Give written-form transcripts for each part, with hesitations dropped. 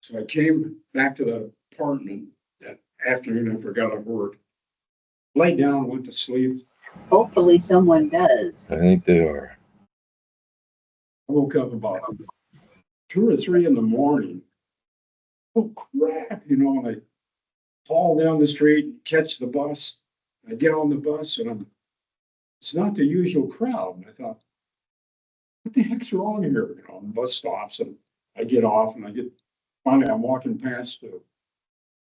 So I came back to the apartment that afternoon after I got off work, laid down, went to sleep. Hopefully someone does. I think they are. I woke up about 2 or 3 in the morning. Oh crap, and I fall down the street, catch the bus. I get on the bus and it's not the usual crowd. And I thought, what the heck's wrong here? The bus stops and I get off and finally I'm walking past a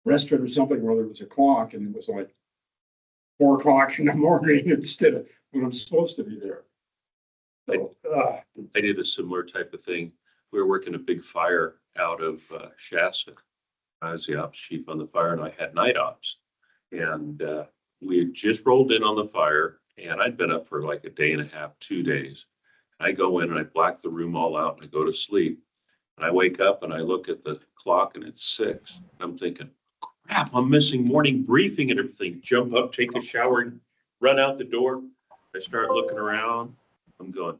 restaurant or something where there was a clock and it was like 4 o'clock in the morning instead of when I'm supposed to be there. So, I did a similar type of thing. We were working a big fire out of Shasta. I was the ops chief on the fire and I had night ops. And we had just rolled in on the fire and I'd been up for like a day and a half, 2 days. I go in and I black the room all out and I go to sleep. And I wake up and I look at the clock and it's 6. I'm thinking, crap, I'm missing morning briefing and everything. Jump up, take a shower, and run out the door. I start looking around. I'm going,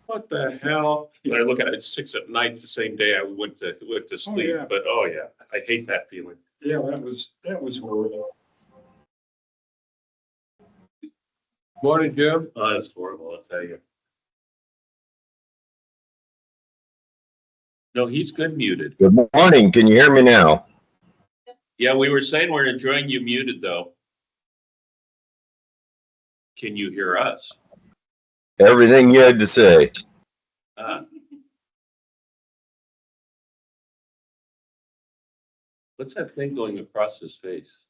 what the hell? And I look at it, it's 6 at night the same day I went to sleep. yeah. But oh yeah, I hate that feeling. yeah, that was horrible. Morning, Jim. Oh, that's horrible, I'll tell you. No, he's good muted. Good morning. Can you hear me now? Yeah, we were saying we're enjoying you muted though. Can you hear us? Everything you had to say. Ah. What's that thing going across his face?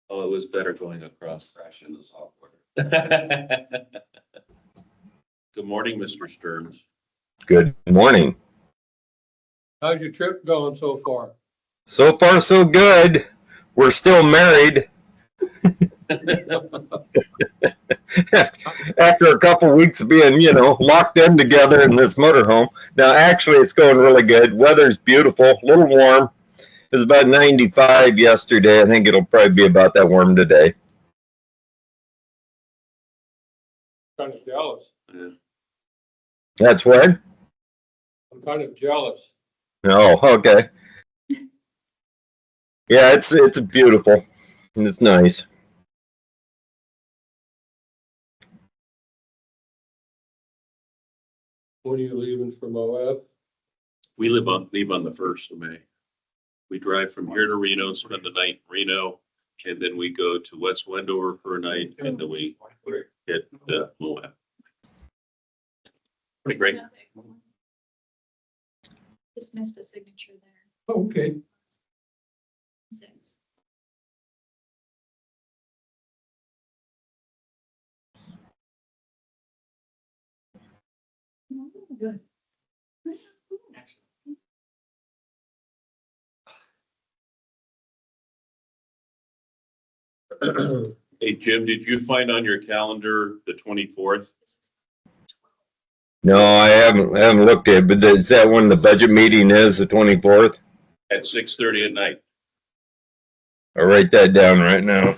Oh, it was better going across. Crash in the software. Good morning, Mr. Stearns. Good morning. How's your trip going so far? So far, so good. We're still married. After a couple weeks of being, locked in together in this motorhome. Now, actually, it's going really good. Weather's beautiful, a little warm. It was about 95 yesterday. I think it'll probably be about that warm today. Kind of jealous. Yeah. That's what? I'm kind of jealous. Oh, okay. Yeah, it's beautiful. And it's nice. When are you leaving for Moab? We leave on the 1st of May. We drive from here to Reno, spend the night in Reno, and then we go to West Wendover for a night, and then we hit Moab. Pretty great. Just missed a signature there. Oh, okay. 6. Good. Hey, Jim, did you find on your calendar the 24th? No, I haven't looked at it, but is that when the budget meeting is, the 24th? At 6:30 at night. I'll write that down right now.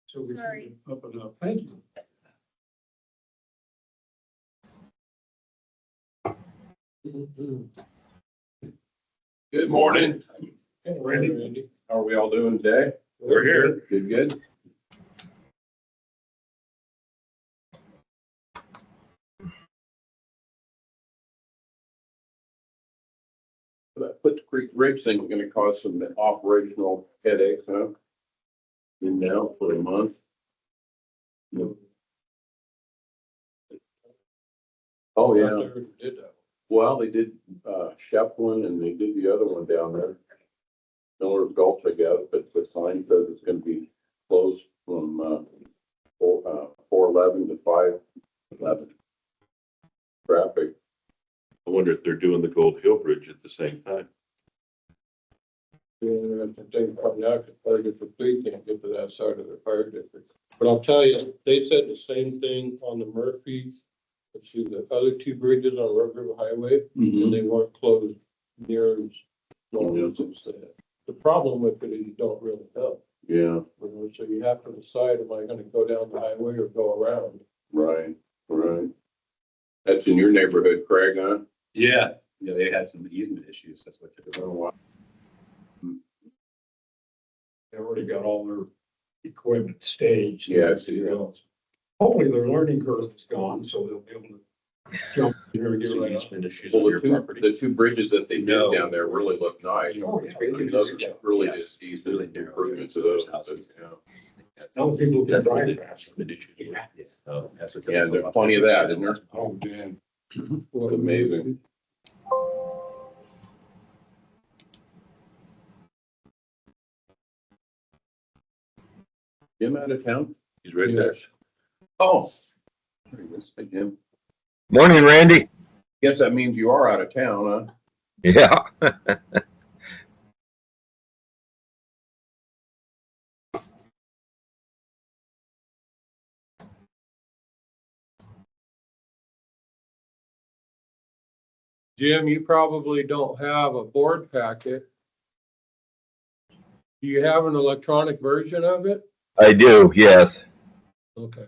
So we Sorry. can up and up. Thank you. Good Morning. Hey, Randy. How are we all doing today? We're here. Good, good. That Foot Creek Ridge thing is gonna cause some operational headaches, huh? Been down for a month. Oh, yeah. Did that. Well, they did, Shefflin and they did the other one down there. Miller's Gulch, I guess, but the sign says it's gonna be closed from, 4/11 to 5/11. Traffic. I wonder if they're doing the Gold Hill Bridge at the same time. Yeah, the thing coming out, the fire district three can't get to that side of the fire district. But I'll tell you, they said the same thing on the Murphy, let's see, the other 2 bridges on Red River Highway, and they weren't closed near as long as it said. the problem with it is you don't really know. Yeah, So you have to decide, am I gonna go down the highway or go around? right, right. That's in your neighborhood, Craig, huh? Yeah, yeah, they had some easement issues, that's what it was. Oh, wow. They already got all their equipment staged. Yeah, I see that. Hopefully their learning curve is gone, so they'll be able to jump in there and get Some right up. easement issues Well, on your property. the two bridges that they did No. down there really look nice. Oh, yeah. Those are really Yes, just easement really narrow improvements to areas those of those houses. yeah. Now people can That's drive the faster. easement issue. Yeah. Oh, that's what. Yeah, there's plenty of that, isn't there? Oh, man. Amazing. Jim out of town? He's ready there. Oh. There he is. Hey, Jim. Morning, Randy. Guess that means you are out of town, huh? Yeah. Jim, you probably don't have a board packet. Do you have an electronic version of it? I do, yes. Okay.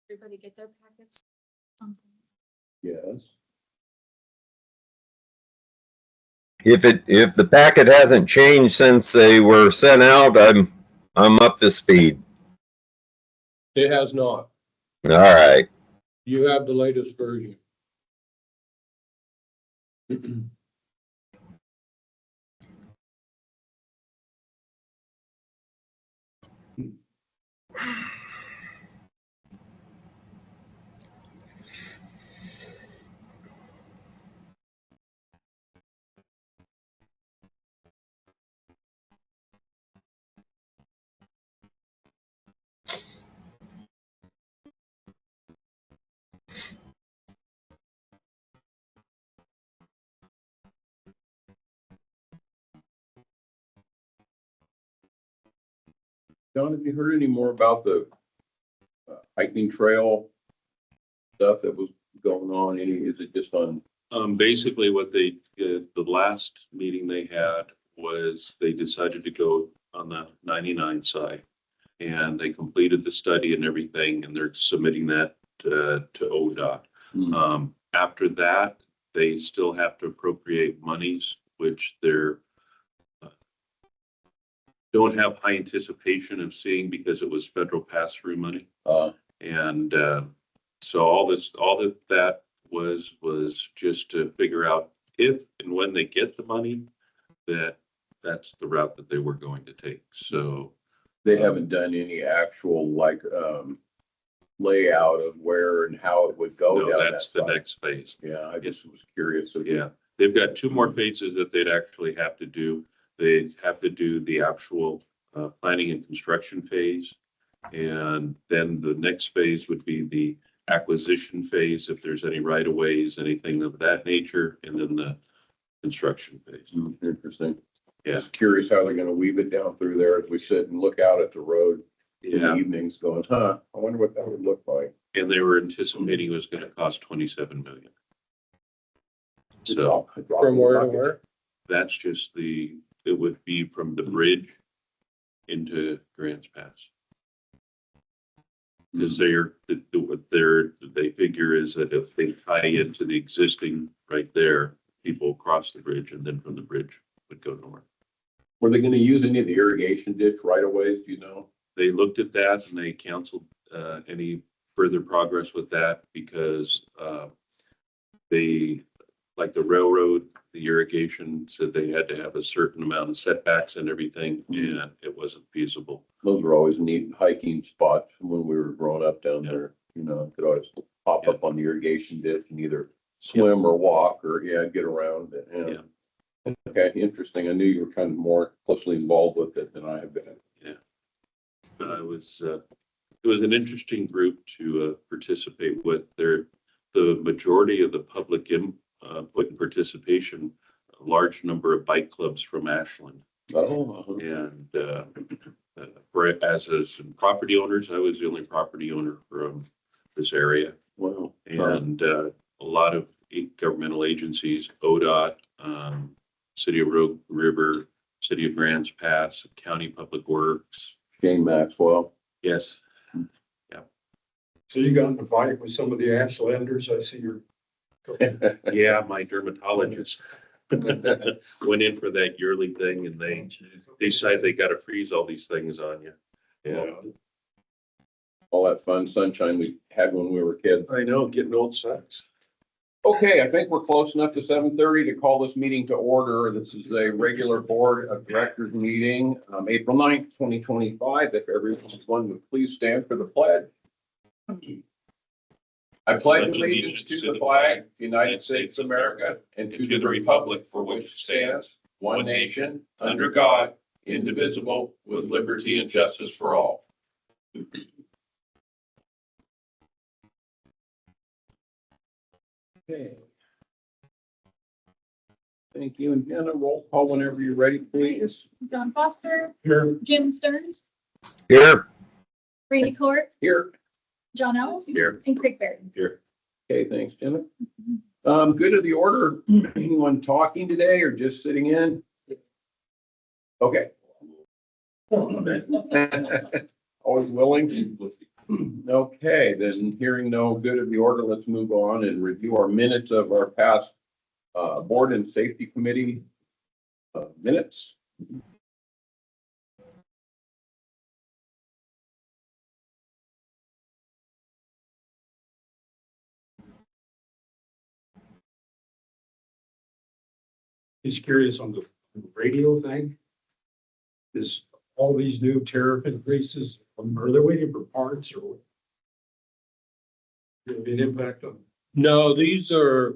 Everybody get their packets? Yes. If the packet hasn't changed since they were sent out, I'm up to speed. It has not. All right. You have the latest version. John, have you heard any more about the hiking trail stuff that was going on? Is it just on? Basically what they, the last meeting they had was they decided to go on the 99 side. And they completed the study and everything, and they're submitting that to ODOT. After that, they still have to appropriate monies, which they're don't have high anticipation of seeing because it was federal pass-through money. And so all that was just to figure out if and when they get the money, that's the route that they were going to take. So They haven't done any actual layout of where and how it would go no, down that's that the side. next phase. Yeah, I just was curious. Yeah, they've got two more phases that they'd actually have to do. They'd have to do the actual planning and construction phase. And then the next phase would be the acquisition phase, if there's any right of ways, anything of that nature, and then the construction phase. Interesting. Yeah. Just curious how they're gonna weave it down through there as we sit and look out at the road in the Yeah, evenings going, I wonder what that would look like. and they were anticipating it was gonna cost 27 million. So From where to where? that's just it would be from the bridge into Grants Pass. Because they figure is that if they tie into the existing right there, people cross the bridge and then from the bridge would go north. Were they gonna use any of the irrigation ditch right of ways, do you know? They looked at that and they canceled any further progress with that because they, like the railroad, the irrigation said they had to have a certain amount of setbacks and everything, and it wasn't feasible. Those were always neat hiking spots when we were growing up down Yeah. there, could always pop up on the irrigation ditch and either swim or walk or, get around it. Yeah. Okay, interesting. I knew you were kind of more closely involved with it than I have been. But it was an interesting group to participate with. The majority of the public put in participation, a large number of bike clubs from Ashland. Oh, And as some property owners, I was the only property owner from this area. wow. And a lot of governmental agencies, ODOT, City of Rogue River, City of Grants Pass, County Public Works. Shane Maxwell. Yes. So you got in a fight with some of the Ashlanders, I see you're. Yeah, my dermatologist went in for that yearly thing and they decide they gotta freeze all these things on you. Yeah, All that fun sunshine we had when we were kids. I know, getting old sucks. Okay, I think we're close enough to 7:30 to call this meeting to order. This is a regular Board of Directors meeting, April 9th, 2025. If everyone would please stand for the pledge. I pledge allegiance to the flag, of the United States of America, and to the republic for which it stands, one nation, under God, indivisible, with liberty and justice for all. Okay. Thank you. And Jenna, roll call whenever you're ready, please. John Foster, Here, Jim Stearns, Here, Randy Court, Here. John Ellis, Here. and Craig Barry. Here. Okay, thanks, Jenna. Good of the order. Anyone talking today or just sitting in? Okay. Always willing. Okay, then hearing no good of the order, let's move on and review our minutes of our past Board and Safety Committee minutes. he's curious on the radio thing. Is all these new tariff increases, are they waiting for parts or? Will it be an impact on? No, these are,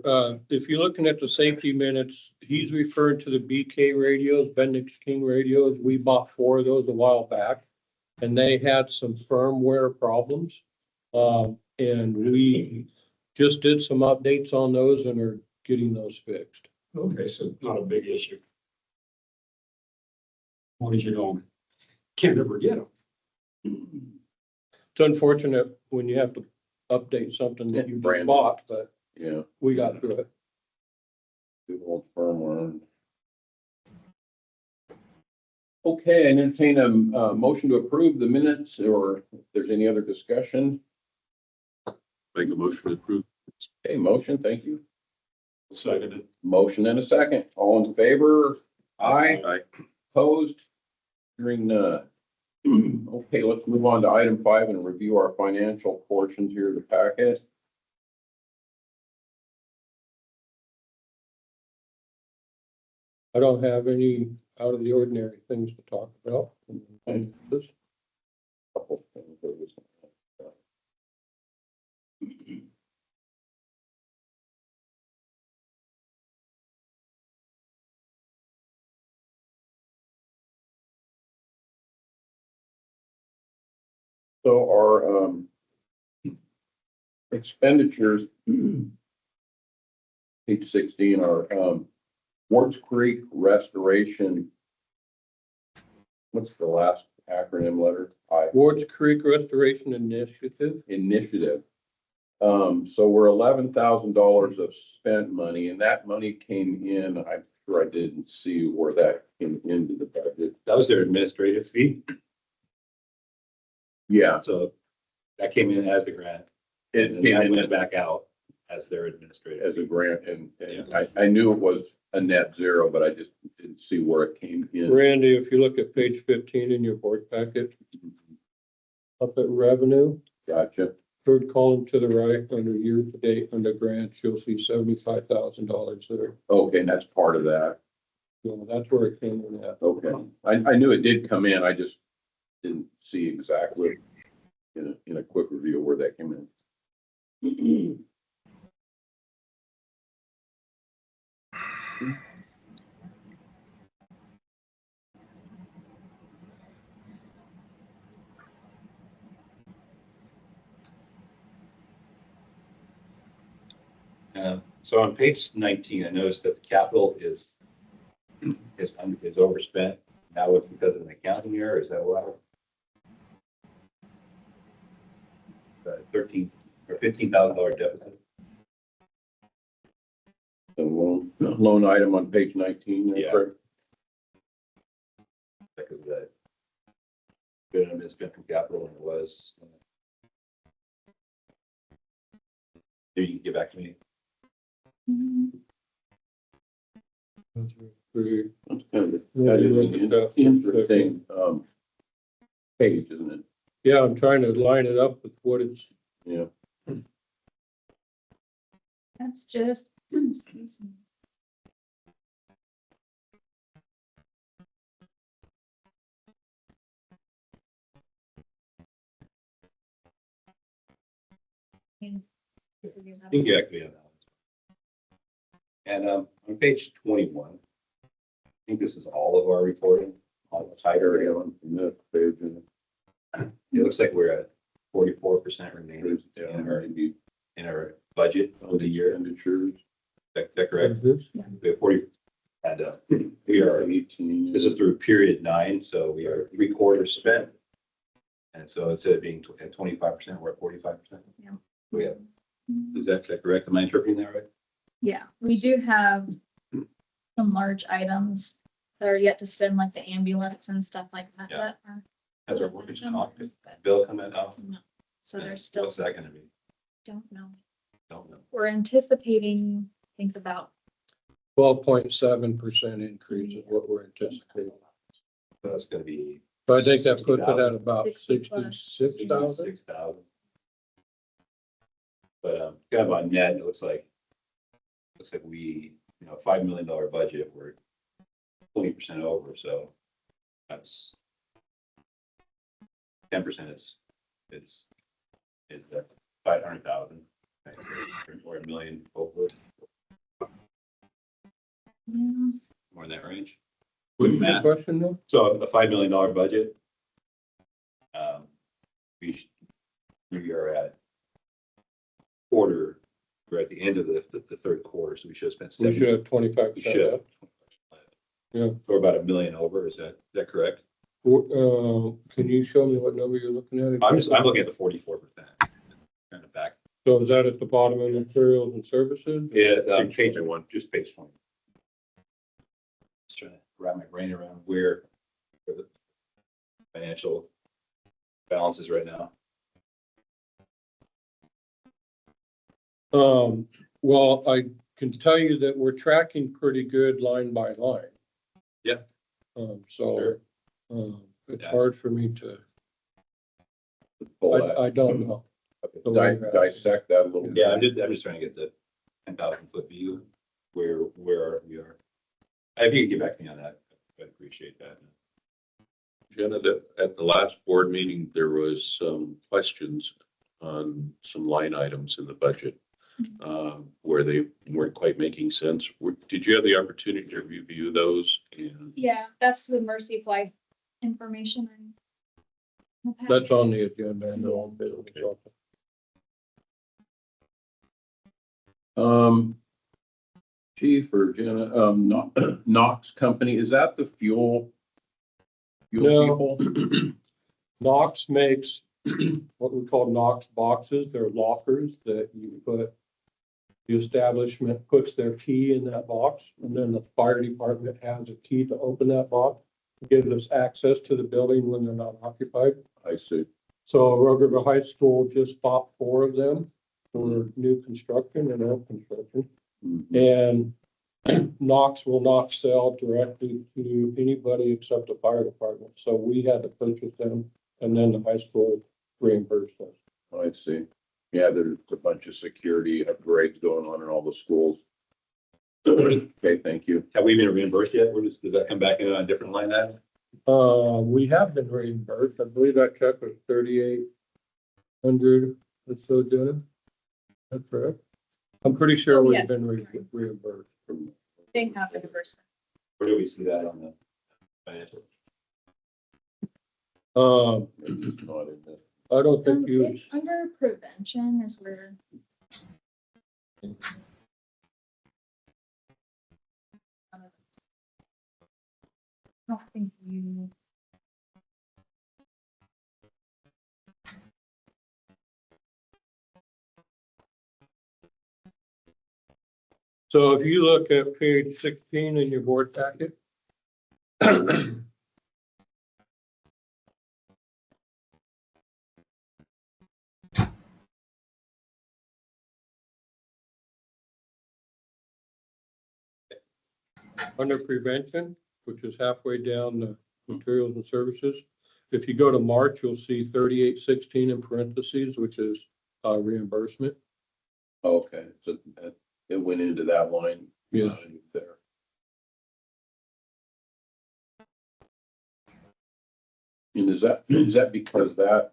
if you're looking at the safety minutes, he's referring to the BK radios, Bendix King radios. We bought 4 of those a while back and they had some firmware problems. And we just did some updates on those and are getting those fixed. Okay, so not a big issue. As long as you don't, can't ever get them. It's unfortunate when you have to update something that you just Brand. bought, but Yeah, we got through it. good old firmware. Okay, I entertain a motion to approve the minutes, or if there's any other discussion. Make a motion to approve. Okay, motion, thank you. Seconded. Motion and a second. All in favor? Aye. Aye. Opposed? Hearing none. Okay, let's move on to item 5 and review our financial portions here of the packet. I don't have any out of the ordinary things to talk about. And this, Couple things that was- So our expenditures, page 16, are Wards Creek Restoration. What's the last acronym letter? Wards Creek Restoration Initiative. Initiative. So we're $11,000 of spent money, and that money came in. I'm sure I didn't see where that came into the budget. That was their administrative fee, Yeah, so that came in as the grant. it And came that in went back out as their administrative. as a fee. grant, and I knew it was a net zero, but I just didn't see where it came in. Randy, if you look at page 15 in your board packet, up at revenue, Gotcha. third column to the right, under year to date, under grants, you'll see $75,000 there. Okay, and that's part of that. So that's where it came in at. Okay, I knew it did come in. I just didn't see exactly in a quick review where that came in. So on page 19, I noticed that the capital is overspent. Now it's because of an accounting error, is that why? The $13,000 or $15,000 deficit. The loan item on page 19. Yeah. Correct? Because of the good amount spent from capital and it was. Maybe you can get back to me. Pretty- That's kind of Yeah, that is you an look at that for a interesting, page, isn't it? Yeah, I'm trying to line it up with what it's, Yeah. That's just, excuse me. You can get back to me on that one. And on page 21, I think this is all of our reporting, all the tighter. On that page, and It looks like we're at 44% remaining there's, in our budget for the year. expenditures. Is that correct? We have 40, and we are, 18. this is through period 9, so we are 3/4 spent. And so instead of being at 25%, we're at 45%. Yeah. We have, is that correct? Am I interpreting that right? Yeah, we do have some large items that are yet to spend, like the ambulance and stuff like that. Yeah. that are- Has our workers' comp bill coming out? No. So there's still, What's that gonna be? don't know. Don't know. We're anticipating, think about, 12.7% increase is what we're anticipating. That's gonna be But I think that puts it at about 60 plus. 66,000. 6,000. But kind of on net, it looks like we, $5 million budget, we're 20% over, so that's 10% is 500,000 or $1 million over, yeah, more in that range. What's With the math. question though? So a $5 million budget. We are at we're at the end of the third quarter, so we should have spent We 70. should have We 25%. should. left. Yeah. We're about $1 million over, is that correct? Can you show me what number you're looking at? I'm looking at the 44%. Kind of back. So is that at the bottom of materials and services? Yeah, Page page 21. just page 20. Just trying to wrap my brain around where the financial balance is right now. Well, I can tell you that we're tracking pretty good line by line. Yeah. So, it's Yeah. hard for me to, Pull that. I don't know. Dissect that a little. Yeah, I'm just trying to get the 10,000-foot view where we are. If you could get back to me on that, I'd appreciate that. Jenna, at the last board meeting, there was some questions on some line items in the budget where they weren't quite making sense. Did you have the opportunity to review those? And yeah, that's the Mercy Flight information. That's on the agenda. I know. Chief or Jenna, Knox Company, is that the fuel No. people? Knox makes what we call Knox boxes. They're lockers that you put, the establishment puts their key in that box, and then the fire department has a key to open that box. Gives us access to the building when they're not occupied. I see. So Rogue River High School just bought 4 of them for new construction and old construction. Mhm. And Knox will not sell directly to anybody except the fire department. So we had to purchase them, and then the high school reimbursed us. I see. Yeah, there's a bunch of security upgrades going on in all the schools. Okay, thank you. Have we been reimbursed yet? Does that come back in on a different line item? We have been reimbursed. I believe that check was 3,800 or so, Jenna. That's correct. I'm pretty sure Oh, we've yes. been reimbursed. They have the person. Where do we see that on the financial? It's not in this. I don't think you, It's under prevention is where. I don't think you. So if you look at page 16 in your board packet. Under prevention, which is halfway down the materials and services. If you go to March, you'll see 3816 in parentheses, which is reimbursement. Okay, so it went into that line. Yes. There. And is that because that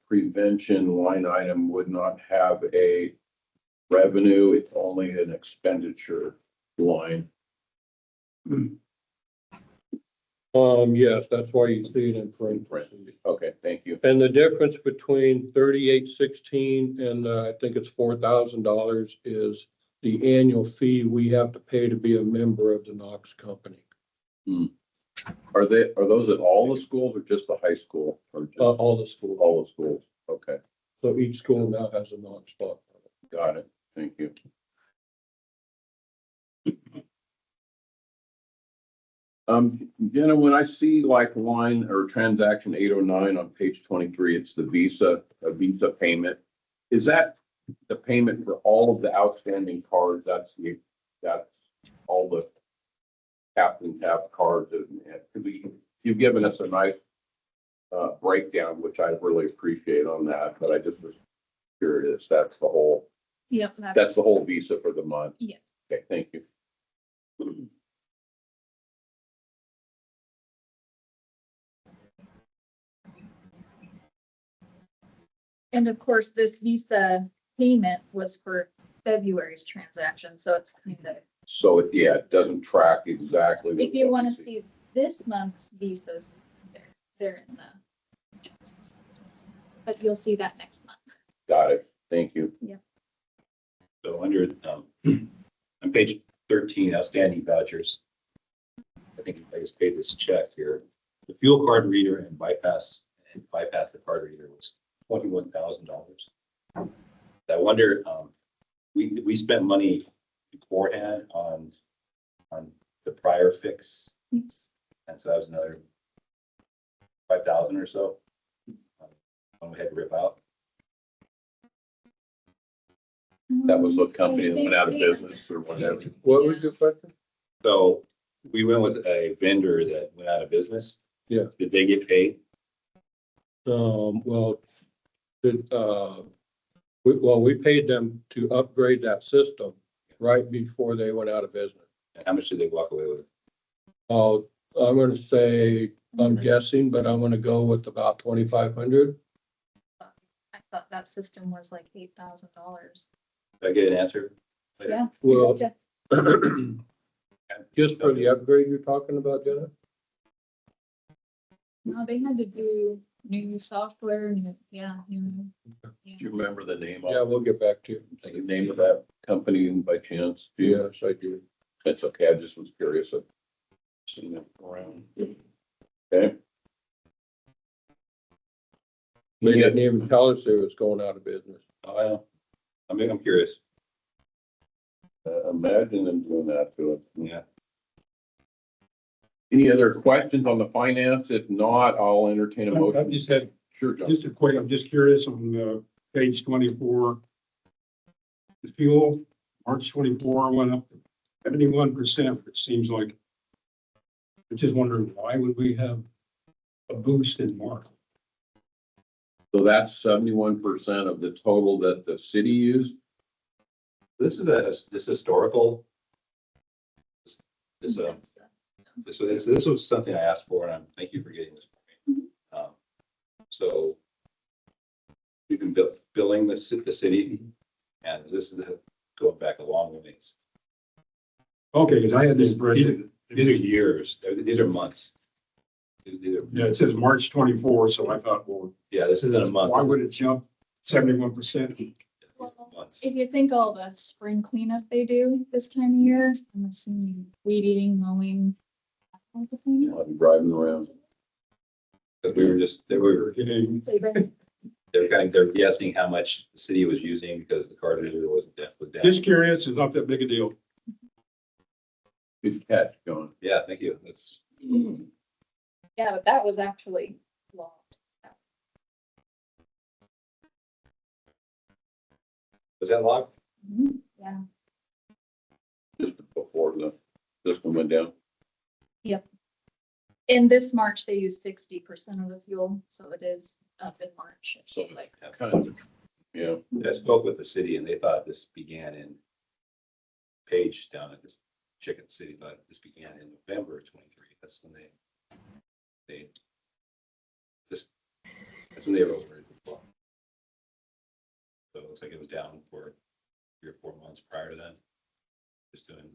prevention line item would not have a revenue, it's only an expenditure line? Yes, that's why you see it in parentheses. Okay, thank you. And the difference between 3816 and I think it's $4,000 is the annual fee we have to pay to be a member of the Knox company. Are those at all the schools or just the high school? Or just All the schools. all the schools? Okay, So each school now has a Knox spot. got it. Thank you. Jenna, when I see like line or transaction 809 on page 23, it's a Visa payment. Is that the payment for all of the outstanding cards? That's all the Captain Tap cards. You've given us a nice breakdown, which I really appreciate on that, but I just was curious. That's the whole Yep. That's the whole Visa for the month. Yes. Okay, thank you. And of course, this Visa payment was for February's transaction, so it's kind of, So it doesn't track exactly. if you want to see this month's visas, they're in the. But you'll see that next month. Got it. Thank you. So under, on page 13, outstanding vouchers. I think I just paid this check here. The fuel card reader and bypass the card reader was $21,000. I wonder, we spent money beforehand on the prior fix, Yes. and so that was another 5,000 or so. When we had to rip out. That was the company that went out of business or whatever. What was your question? So we went with a vendor that went out of business. Yeah. Did they get paid? Well, we paid them to upgrade that system right before they went out of business. And how much did they walk away with? Oh, I'm gonna say, I'm guessing, but I'm gonna go with about 2,500. I thought that system was like $8,000. Did I get an answer? later? Yeah. Well, Yeah. just for the upgrade you're talking about, Jenna? No, they had to do new software, new. Do you remember the name Yeah, of we'll get back to you. the name of that company by chance? Do you? Yes, I do. That's okay. I just was curious of seeing it around. Okay. They didn't even tell us they was going out of business. Oh, I'm curious. Imagine them doing that to us. Yeah. Any other questions on the finance? If not, I'll entertain a I motion. just had, Sure, John. just a quick, I'm just curious on page 24. The fuel, March 24 went up 71%. It seems like, I'm just wondering, why would we have a boost in March? So that's 71% of the total that the city used. This is historical. This was something I asked for, and thank you for getting this for me. So we've been billing the city, and this is going back a long ways. Okay, because I had this impression. These are years. These are months. Yeah, it says March 24, so I thought, well, Yeah, this isn't a month. why would it jump 71%? Months. If you think all the spring cleanup they do this time of year, I'm assuming weed eating, mowing. that type of thing. I'm driving around. But we were just, they were, Getting, they're guessing how much the city was using because the card reader wasn't definitely down. Just curious, it's not that big a deal. Good catch, John. Yeah, thank you. That's, Yeah, but that was actually locked. was that locked? Yeah. Just before this one went down. In this March, they used 60% of the fuel, so it is up in March. It's So just like, kind of, yeah. I spoke with the city and they thought this began in Page down at this Chicken City, but this began in November of 23. That's when they just, that's when they wrote it. So it looks like it was down for 3 or 4 months prior to that. Just doing.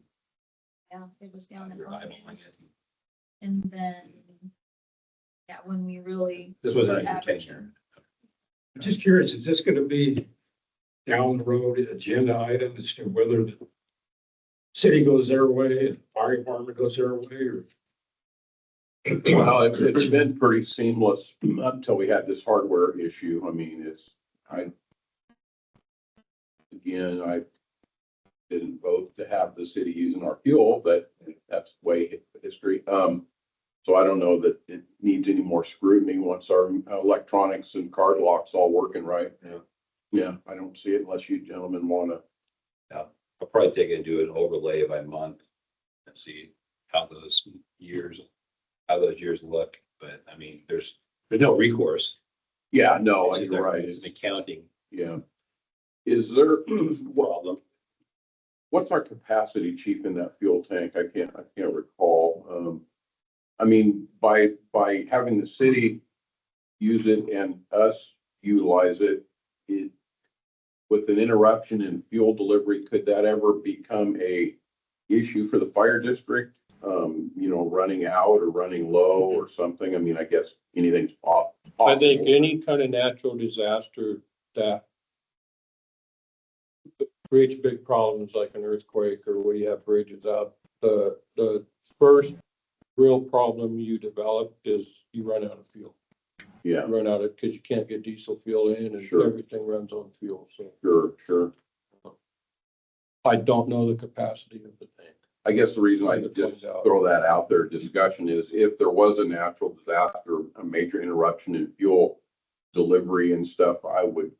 yeah, it was down in your eyeballing August. it. And then, yeah, when we really. This wasn't were a good averaging. tenure. I'm just curious, is this gonna be down the road agenda item as to whether the city goes their way, and the fire department goes their way, or? Well, it's been pretty seamless until we had this hardware issue. I mean, I didn't vote to have the city using our fuel, but that's way history. So I don't know that it needs any more scrutiny once our electronics and card locks all working right. Yeah. Yeah, I don't see it unless you gentlemen wanna. I'll probably take it and do an overlay by month and see how those years look. But I mean, there's no recourse. Yeah, no, It's just you're that right. It's an accounting Yeah. Is there, problem. what's our capacity, chief, in that fuel tank? I can't recall. I mean, by having the city use it and us utilize it, with an interruption in fuel delivery, could that ever become a issue for the fire district? Running out or running low or something? I mean, I guess anything's possible. I think any kind of natural disaster that creates big problems like an earthquake or where you have bridges out, the first real problem you develop is you run out of fuel. Yeah, You run out of, because you can't get diesel fuel in and Sure. everything runs on fuel. So sure. I don't know the capacity of the tank. I guess the reason I Find just out. throw that out there, discussion, is if there was a natural disaster, a major interruption in fuel delivery and stuff, I would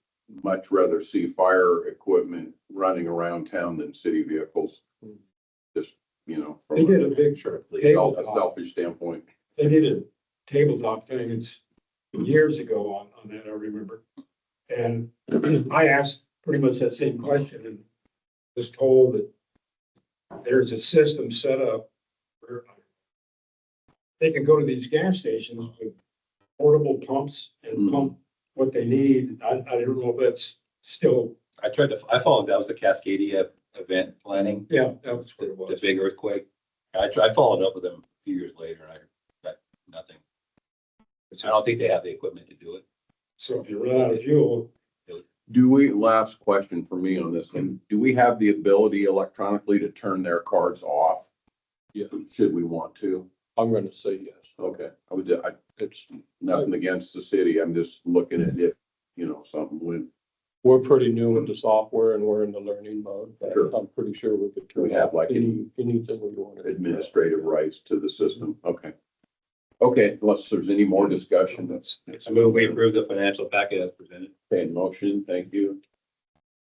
much rather see fire equipment running around town than city vehicles. Just, from They did a big, a selfish standpoint. they did a tabletop thing, it's years ago on that, I remember. And I asked pretty much that same question and was told that there's a system set up where they can go to these gas stations with portable pumps and pump what they need. I don't know if that's still, I followed, that was the Cascadia event planning, yeah, that was what it the was. big earthquake. I followed up with them a few years later and I got nothing. I don't think they have the equipment to do it. So if you run out of fuel, Last question for me on this one, do we have the ability electronically to turn their cards off? Yeah. Should we want to? I'm going to say yes. Okay, It's, nothing against the city, I'm just looking at if, something went. we're pretty new with the software and we're in the learning mode. But Sure. I'm pretty sure we could turn We have off like anything we wanted. administrative rights to the system, okay. Okay, unless there's any more discussion, that's. I move we approve the financial packet as presented. Okay, motion, thank you.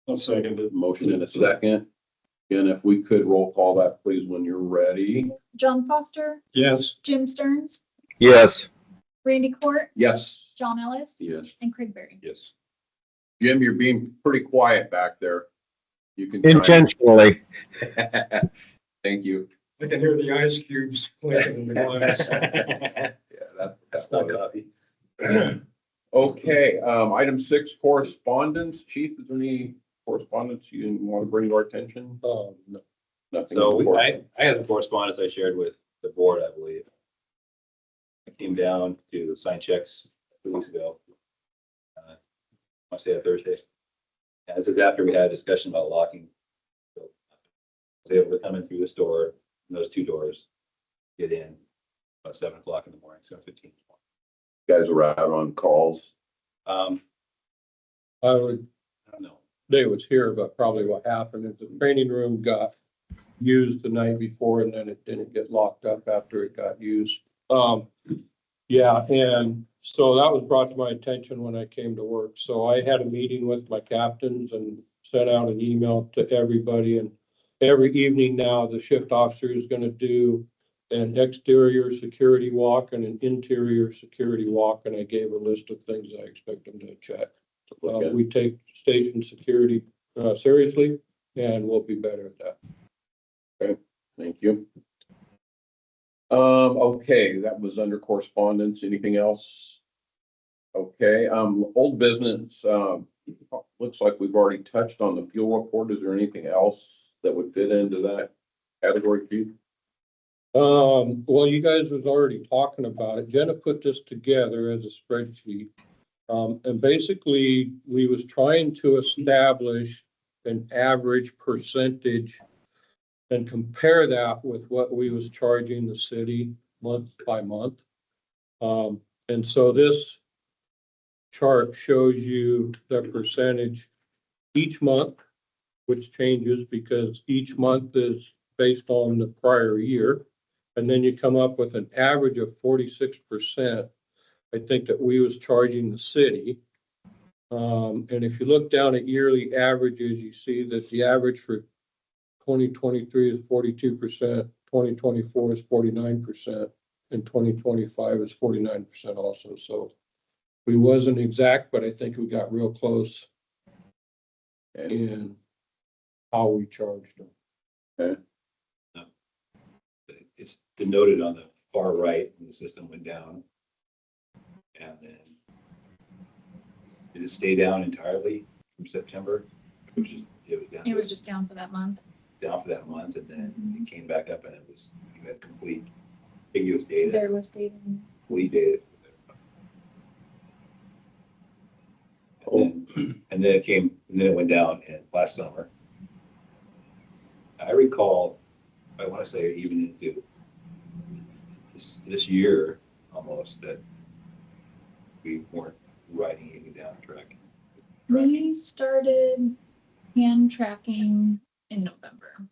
I'll second it. Motion in a second. And if we could roll call that, please, when you're ready. John Foster, Yes, Jim Stearns, Yes. Randy Court, Yes. John Ellis, Yes. and Craig Berry. Yes. Jim, you're being pretty quiet back there. You can. chime- Intentionally. Thank you. I can hear the ice cubes clinking in the glass. Yeah, That's not coffee. Okay, item 6, correspondence. Chief, is there any correspondence you want to bring to our attention? No. Nothing. So I had a correspondence I shared with the board, I believe. I came down to sign checks 2 weeks ago. I say a Thursday. And this is after we had a discussion about locking. So I was able to come in through this door, and those 2 doors, get in about 7 o'clock in the morning, 7:15. Guys are out on calls. I would, I don't know. they was here, but probably what happened is the training room got used the night before and then it didn't get locked up after it got used. Yeah, and so that was brought to my attention when I came to work. So I had a meeting with my captains and sent out an email to everybody. And every evening now, the shift officer is gonna do an exterior security walk and an interior security walk. And I gave a list of things I expect them to check. Okay. We take station security seriously and we'll be better at that. Thank you. Okay, that was under correspondence. Anything else? Okay, old business, looks like we've already touched on the fuel report. Is there anything else that would fit into that category, Chief? Well, you guys was already talking about it. Jenna put this together as a spreadsheet. And basically, we was trying to establish an average percentage and compare that with what we was charging the city month by month. And so this chart shows you the percentage each month, which changes because each month is based on the prior year. And then you come up with an average of 46%. I think that we was charging the city. And if you look down at yearly averages, you see that the average for 2023 is 42%, 2024 is 49%, and 2025 is 49% also. So we wasn't exact, but I think we got real close in how we charged them. It's denoted on the far right when the system went down. And then did it stay down entirely from September? It was just down for that month. Down for that month, and then it came back up and it was, you had complete contiguous data, There was data. complete data. And then it came, and then it went down in last summer. I recall, I want to say even into this year almost, that we weren't riding even down track. We started hand tracking in November.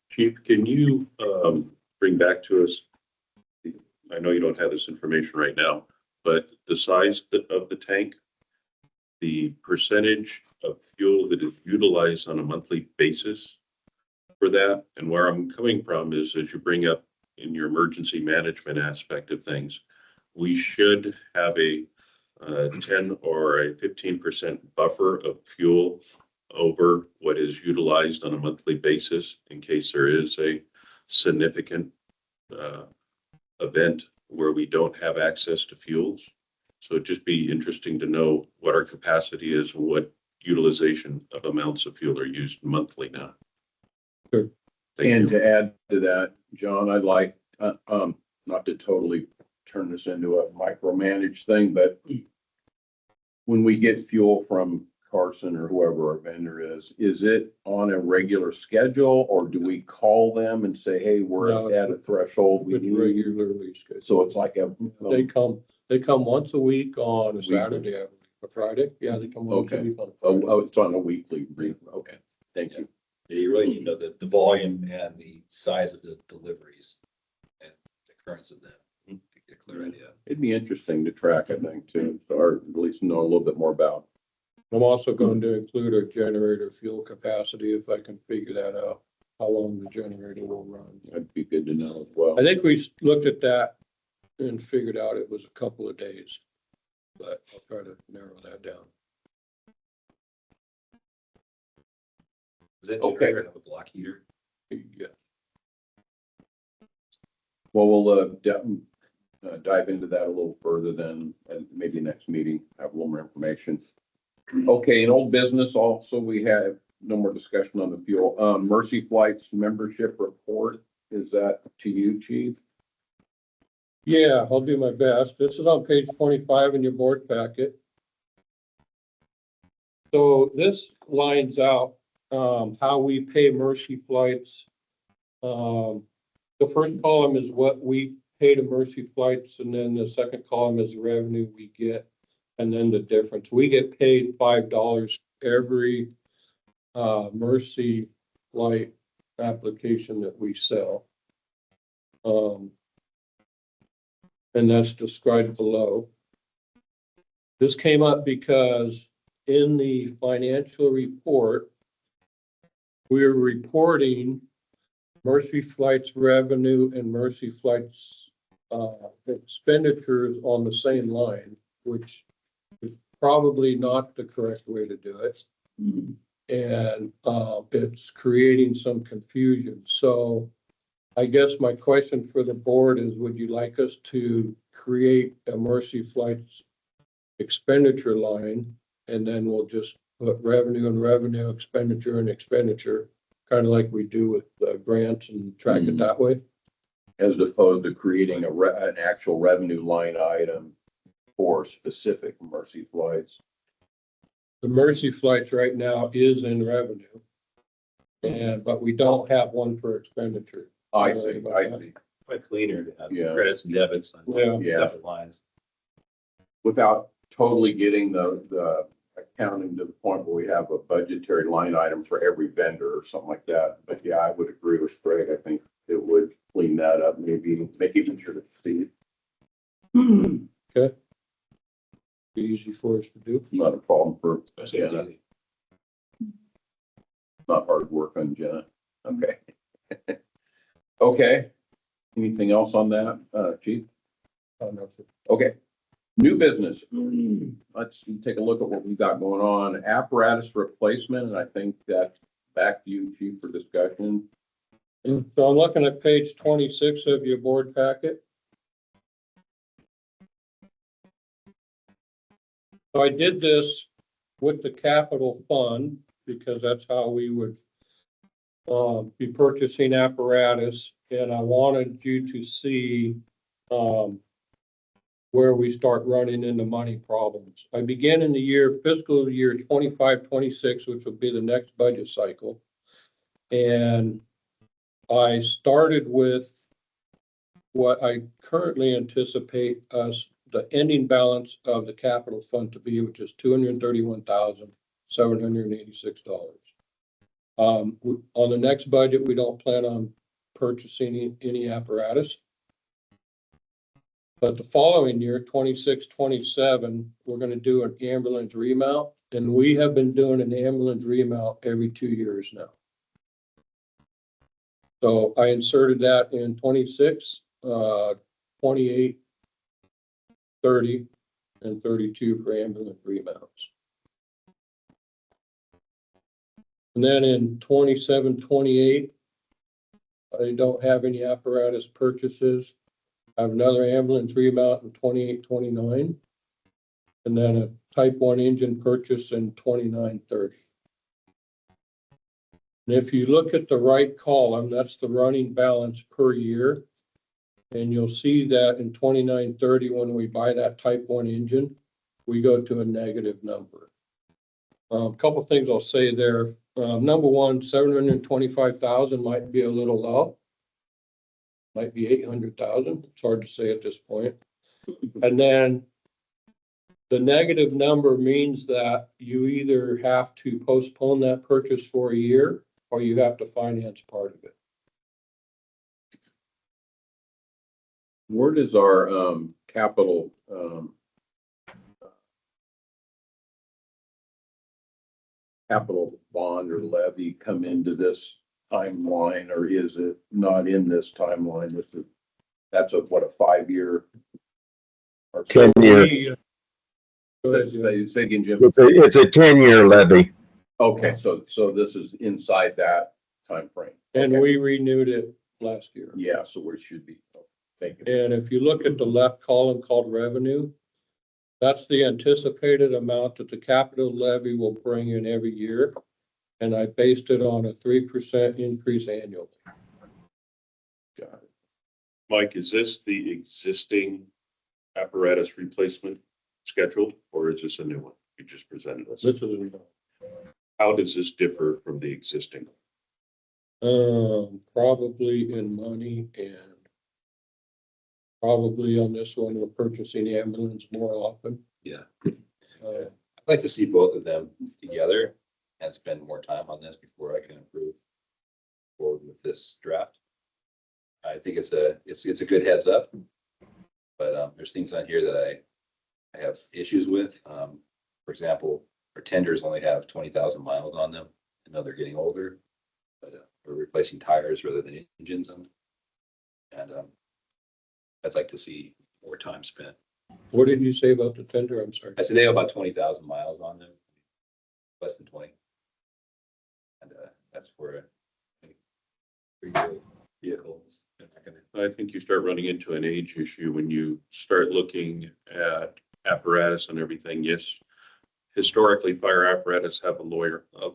Chief, can you bring back to us, I know you don't have this information right now, but the size of the tank, the percentage of fuel that is utilized on a monthly basis for that? And where I'm coming from is, as you bring up in your emergency management aspect of things, we should have a 10 or a 15% buffer of fuel over what is utilized on a monthly basis in case there is a significant event where we don't have access to fuels. So it'd just be interesting to know what our capacity is and what utilization of amounts of fuel are used monthly now. Sure. Thank And you. to add to that, John, I'd like, not to totally turn this into a micromanaged thing, but when we get fuel from Carson or whoever our vendor is it on a regular schedule, or do we call them and say, hey, we're No, at a threshold we It's need? regularly scheduled. So it's like a, They come once a week on a Saturday, a Friday. Yeah, they come once a Okay. week on a Friday. oh, it's on a weekly, okay, thank you. Yeah, you really need to know the volume and the size of the deliveries and the occurrence of them to get a clear idea. It'd be interesting to track, I think, too, or at least know a little bit more about. I'm also going to include our generator fuel capacity if I can figure that out, how long the generator will run. That'd be good to know as well. I think we looked at that and figured out it was a couple of days, but I'll try to narrow that down. Does that Okay. generator have a block heater? Yeah. Well, we'll dive into that a little further then, and maybe next meeting, have a little more information. Okay, in old business also, we have no more discussion on the fuel. Mercy Flight's membership report, is that to you, Chief? Yeah, I'll do my best. This is on page 25 in your board packet. So this lines out how we pay Mercy Flights. The first column is what we pay to Mercy Flights, and then the second column is the revenue we get, and then the difference. We get paid $5 every Mercy Flight application that we sell. And that's described below. This came up because in the financial report, we're reporting Mercy Flight's revenue and Mercy Flight's expenditures on the same line, which is probably not the correct way to do it. And it's creating some confusion. So I guess my question for the board is, would you like us to create a Mercy Flight's expenditure line, and then we'll just put revenue and revenue, expenditure and expenditure, kind of like we do with grants, and track it that way? As opposed to creating an actual revenue line item for specific Mercy Flights. The Mercy Flights right now is in revenue, but we don't have one for expenditure. I see. Quite cleaner to have Yeah. credits and debits on Yeah. separate lines. Without totally getting the accounting to the point where we have a budgetary line item for every vendor or something like that. But yeah, I would agree with Greg. I think it would clean that up, maybe make it easier to see. Okay. Be easy for us to do. Not a problem for Especially as Jenna. Not hard work on Jenna. Okay. Okay. Anything else on that, Chief? Okay. New business. Let's take a look at what we've got going on. Apparatus replacement, and I think that's back to you, Chief, for discussion. So I'm looking at page 26 of your board packet. So I did this with the capital fund because that's how we would be purchasing apparatus, and I wanted you to see where we start running into money problems. I began in the fiscal year 25-26, which will be the next budget cycle. And I started with what I currently anticipate us the ending balance of the capital fund to be, which is $231,786. On the next budget, we don't plan on purchasing any apparatus. But the following year, 26-27, we're going to do an ambulance remount, and we have been doing an ambulance remount every 2 years now. So I inserted that in 26, 28, 30, and 32 for ambulance remounts. And then in 27-28, I don't have any apparatus purchases. I have another ambulance remount in 28-29, and then a type 1 engine purchase in 29-30. And if you look at the right column, that's the running balance per year. And you'll see that in 29-30, when we buy that type 1 engine, we go to a negative number. A couple of things I'll say there. Number one, 725,000 might be a little low. Might be 800,000. It's hard to say at this point. And then the negative number means that you either have to postpone that purchase for a year, or you have to finance part of it. Where does our capital bond or levy come into this timeline, or is it not in this timeline? That's a 5-year or 10-year. Go ahead, Jim. Say again, Jim. It's a 10-year levy. Okay, so this is inside that time frame. And Okay. we renewed it last year. Yeah, so where it should be. Thank you. And if you look at the left column called revenue, that's the anticipated amount that the capital levy will bring in every year. And I based it on a 3% increase annually. Got it. Mike, is this the existing apparatus replacement scheduled, or is this a new one you just presented us? This is How does this differ from the existing? probably in money and probably on this one, we're purchasing ambulance more often. Yeah. Uh, I'd like to see both of them together and spend more time on this before I can approve forward with this draft. I think it's a good heads up, but there's things on here that I have issues with. For example, our tenders only have 20,000 miles on them. I know they're getting older, but we're replacing tires rather than engines on them. And I'd like to see more time spent. What did you say about the tender? I'm sorry. I said they have about 20,000 miles on them, less than 20. And that's where vehicles. They're not gonna- I think you start running into an age issue when you start looking at apparatus and everything. Yes, historically, fire apparatus have a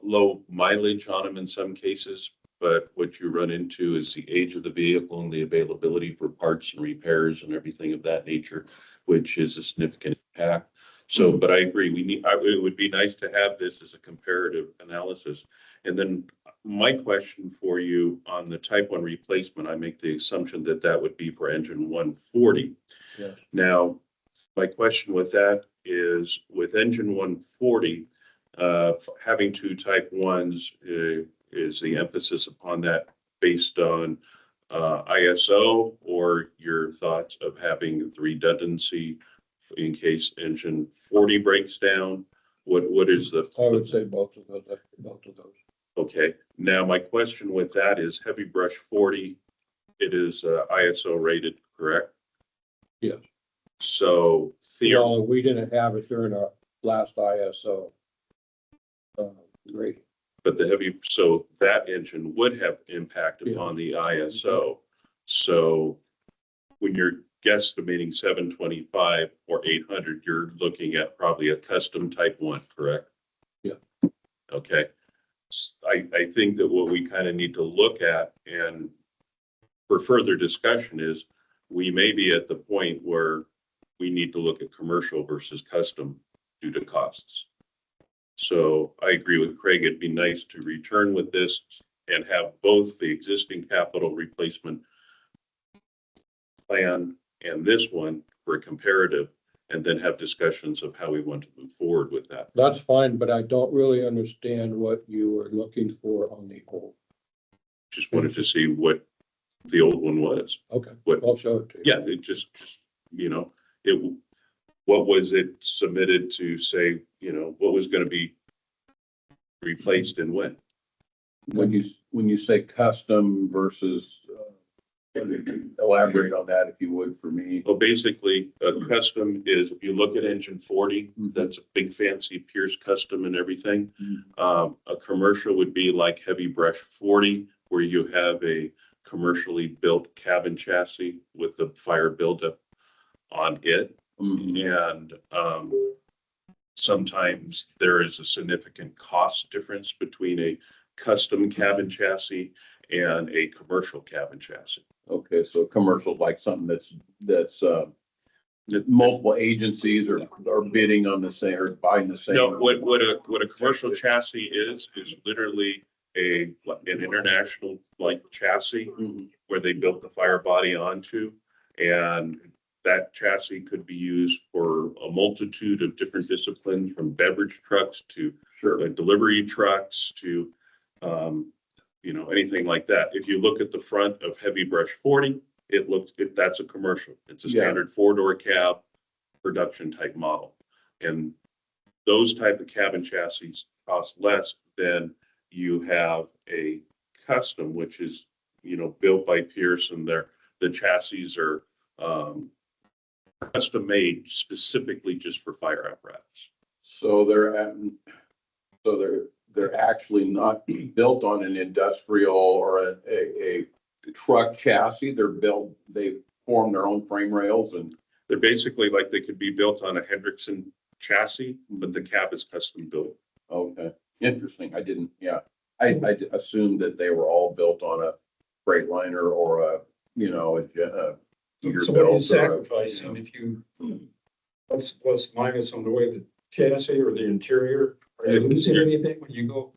low mileage on them in some cases, but what you run into is the age of the vehicle and the availability for parts and repairs and everything of that nature, which is a significant impact. So, but I agree, it would be nice to have this as a comparative analysis. And then my question for you on the type 1 replacement, I make the assumption that that would be for engine 140. Yes. Now, my question with that is with engine 140, having 2 type 1s, is the emphasis upon that based on ISO, or your thoughts of having the redundancy in case engine 40 breaks down? What is the? I would say both of those, both of those. Okay, now my question with that is heavy brush 40, it is ISO rated, correct? Yes. So theoretically, Well, we didn't have it during our last ISO. Great. but so that engine would have impact Yeah. upon the ISO. So when you're guesstimating 725 or 800, you're looking at probably a custom type 1, correct? Yeah. Okay. I think that what we kind of need to look at, and for further discussion, is we may be at the point where we need to look at commercial versus custom due to costs. So I agree with Craig. It'd be nice to return with this and have both the existing capital replacement plan and this one for a comparative, and then have discussions of how we want to move forward with that. That's fine, but I don't really understand what you were looking for on the old. Just wanted to see what the old one was. Okay, What, I'll show it to you. yeah, it just, what was it submitted to say, what was going to be replaced and when? When you say custom versus, elaborate on that if you would for me. Well, basically, a custom is, if you look at engine 40, that's a big fancy Pierce custom and everything. A commercial would be like heavy brush 40, where you have a commercially built cabin chassis with the fire buildup on it. And sometimes there is a significant cost difference between a custom cabin chassis and a commercial cabin chassis. Okay, so commercial, like something that's that multiple agencies are bidding on the same or buying the same. No, what a commercial chassis is literally an international like chassis where they built the fire body onto, and that chassis could be used for a multitude of different disciplines, from beverage trucks to delivery trucks to anything like that. If you look at the front of heavy brush 40, that's a commercial. It's a standard 4-door cab production type model. And those type of cabin chassis cost less than you have a custom, which is, built by Pierce, and the chassis are custom made specifically just for fire apparatus. So they're actually not built on an industrial or a truck chassis. They form their own frame rails, and They're basically like they could be built on a Hendrickson chassis, but the cab is custom built. okay, interesting. I assumed that they were all built on a Freightliner or a So Peterbilt what are you or sacrificing if you, plus minus on the way the chassis or the interior? Are you losing anything when you go?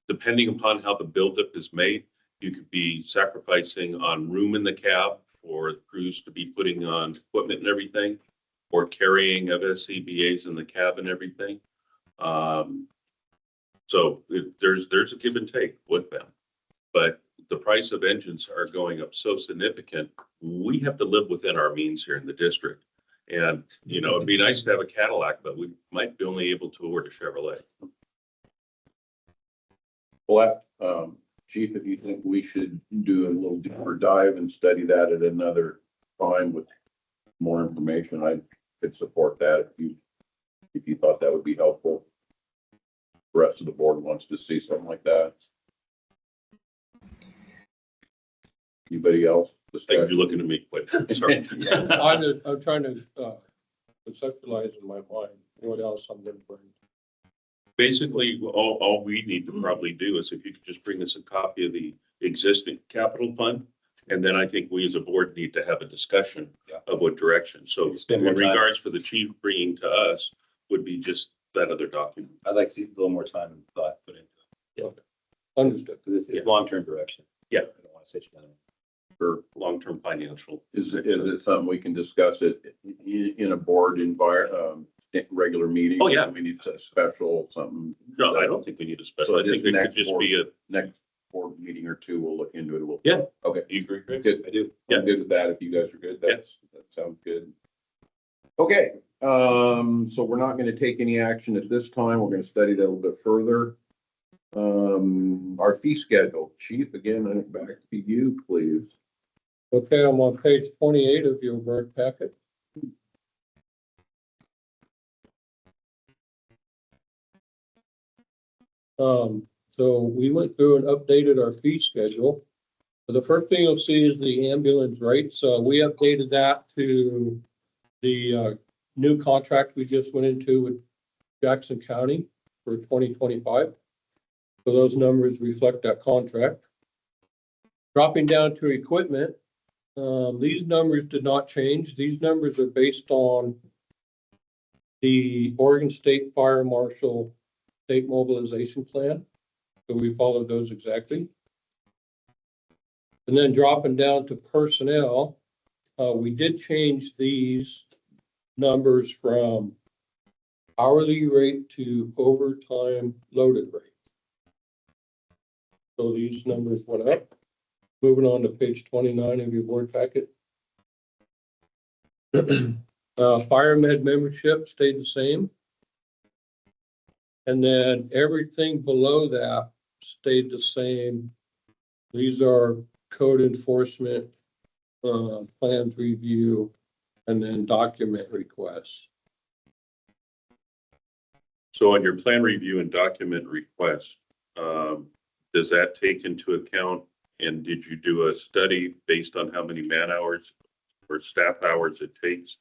Depending upon how the buildup is made, you could be sacrificing on room in the cab for the crews to be putting on equipment and everything, or carrying of SCBA's in the cab and everything. So there's a give and take with them. But the price of engines are going up so significant, we have to live within our means here in the district. And, you know, it'd be nice to have a Cadillac, but we might be only able to afford a Chevrolet. Well, Chief, if you think we should do a little deeper dive and study that at another time with more information, I could support that if you thought that would be helpful. The rest of the board wants to see something like that. Anybody else? Thank you looking at me. Wait, sorry. I'm trying to conceptualize in my mind what else I'm gonna bring. Basically, all we need to probably do is if you could just bring us a copy of the existing capital fund. And then I think we as a board need to have a discussion of what direction. So Spend in more time. regards for the chief bringing to us would be just that other document. I'd like to see a little more time and thought put into it. Understood. This is long-term direction. Yeah. I don't want to sit you down. For, Long-term financial. is it something we can discuss it in a board regular meeting? Oh, yeah. We need a special something. No, I don't think we need a special. So I think it could next just board- be a, Next board meeting or two, we'll look into it a little. Yeah. Okay, you agree, Greg? good. I do. I'm good with that. If you guys are good, that sounds good. Okay, so we're not gonna take any action at this time. We're gonna study that a little bit further. Our fee schedule, Chief, again, back to you, please. Okay, I'm on page 28 of your Word packet. So we went through and updated our fee schedule. The first thing you'll see is the ambulance rates. So we updated that to the new contract we just went into with Jackson County for 2025. So those numbers reflect that contract. Dropping down to equipment, these numbers did not change. These numbers are based on the Oregon State Fire Marshal State Mobilization Plan. So we followed those exactly. And then dropping down to personnel, we did change these numbers from hourly rate to overtime loaded rate. So these numbers went up. Moving on to page 29 of your board packet. Fire med membership stayed the same. And then everything below that stayed the same. These are code enforcement, plans review, and then document requests. So on your plan review and document request, does that take into account, and did you do a study based on how many man hours or staff hours it takes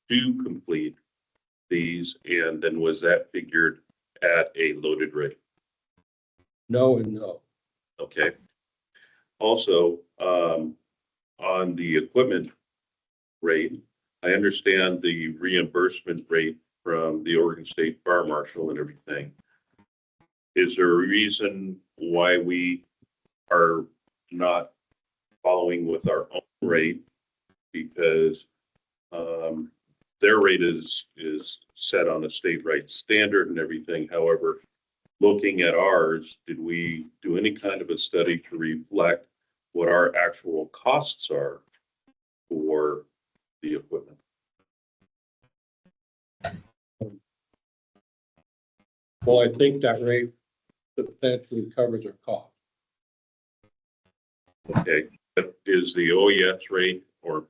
to complete these? And then was that figured at a loaded rate? No and no. Okay. Also, on the equipment rate, I understand the reimbursement rate from the Oregon State Fire Marshal and everything. Is there a reason why we are not following with our own rate? Because their rate is set on a state rate standard and everything. However, looking at ours, did we do any kind of a study to reflect what our actual costs are for the equipment? Well, I think that rate substantially covers our cost. Okay, but is the OES rate or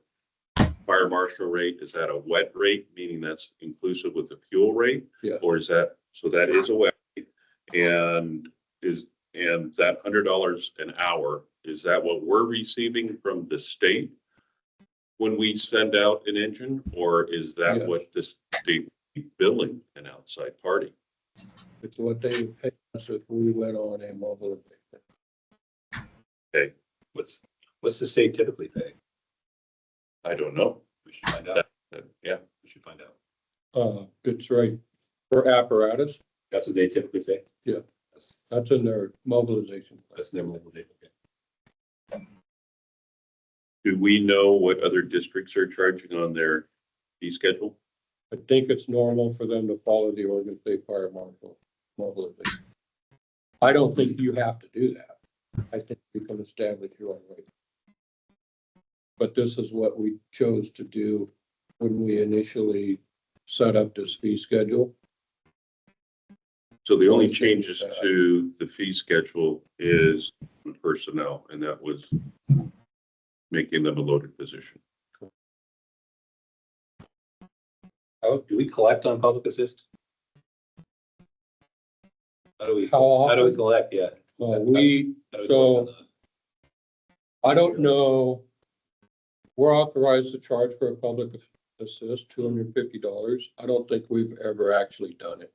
fire marshal rate, is that a wet rate, meaning that's inclusive with the fuel rate? Yeah. Or is that, so that is a wet rate? And that $100 an hour, is that what we're receiving from the state when we send out an engine? Or is that Yes. what the state billing an outside party? It's what they would pay us if we went on a mobilization. Okay, What's the state typically pay? I don't know. We should find out. Yeah, We should find out. It's right for apparatus. That's what they typically pay? Yeah. That's That's in their mobilization. never what they pay. Do we know what other districts are charging on their fee schedule? I think it's normal for them to follow the Oregon State Fire Marshal mobilization. I don't think you have to do that. I think you can establish your own rate. But this is what we chose to do when we initially set up this fee schedule. So the only changes to the fee schedule is personnel, and that was making them a loaded position. How, do we collect on public assist? How do we How collect? Yeah. Well, How do we collect on that? I don't know. We're authorized to charge for a public assist, $250. I don't think we've ever actually done it.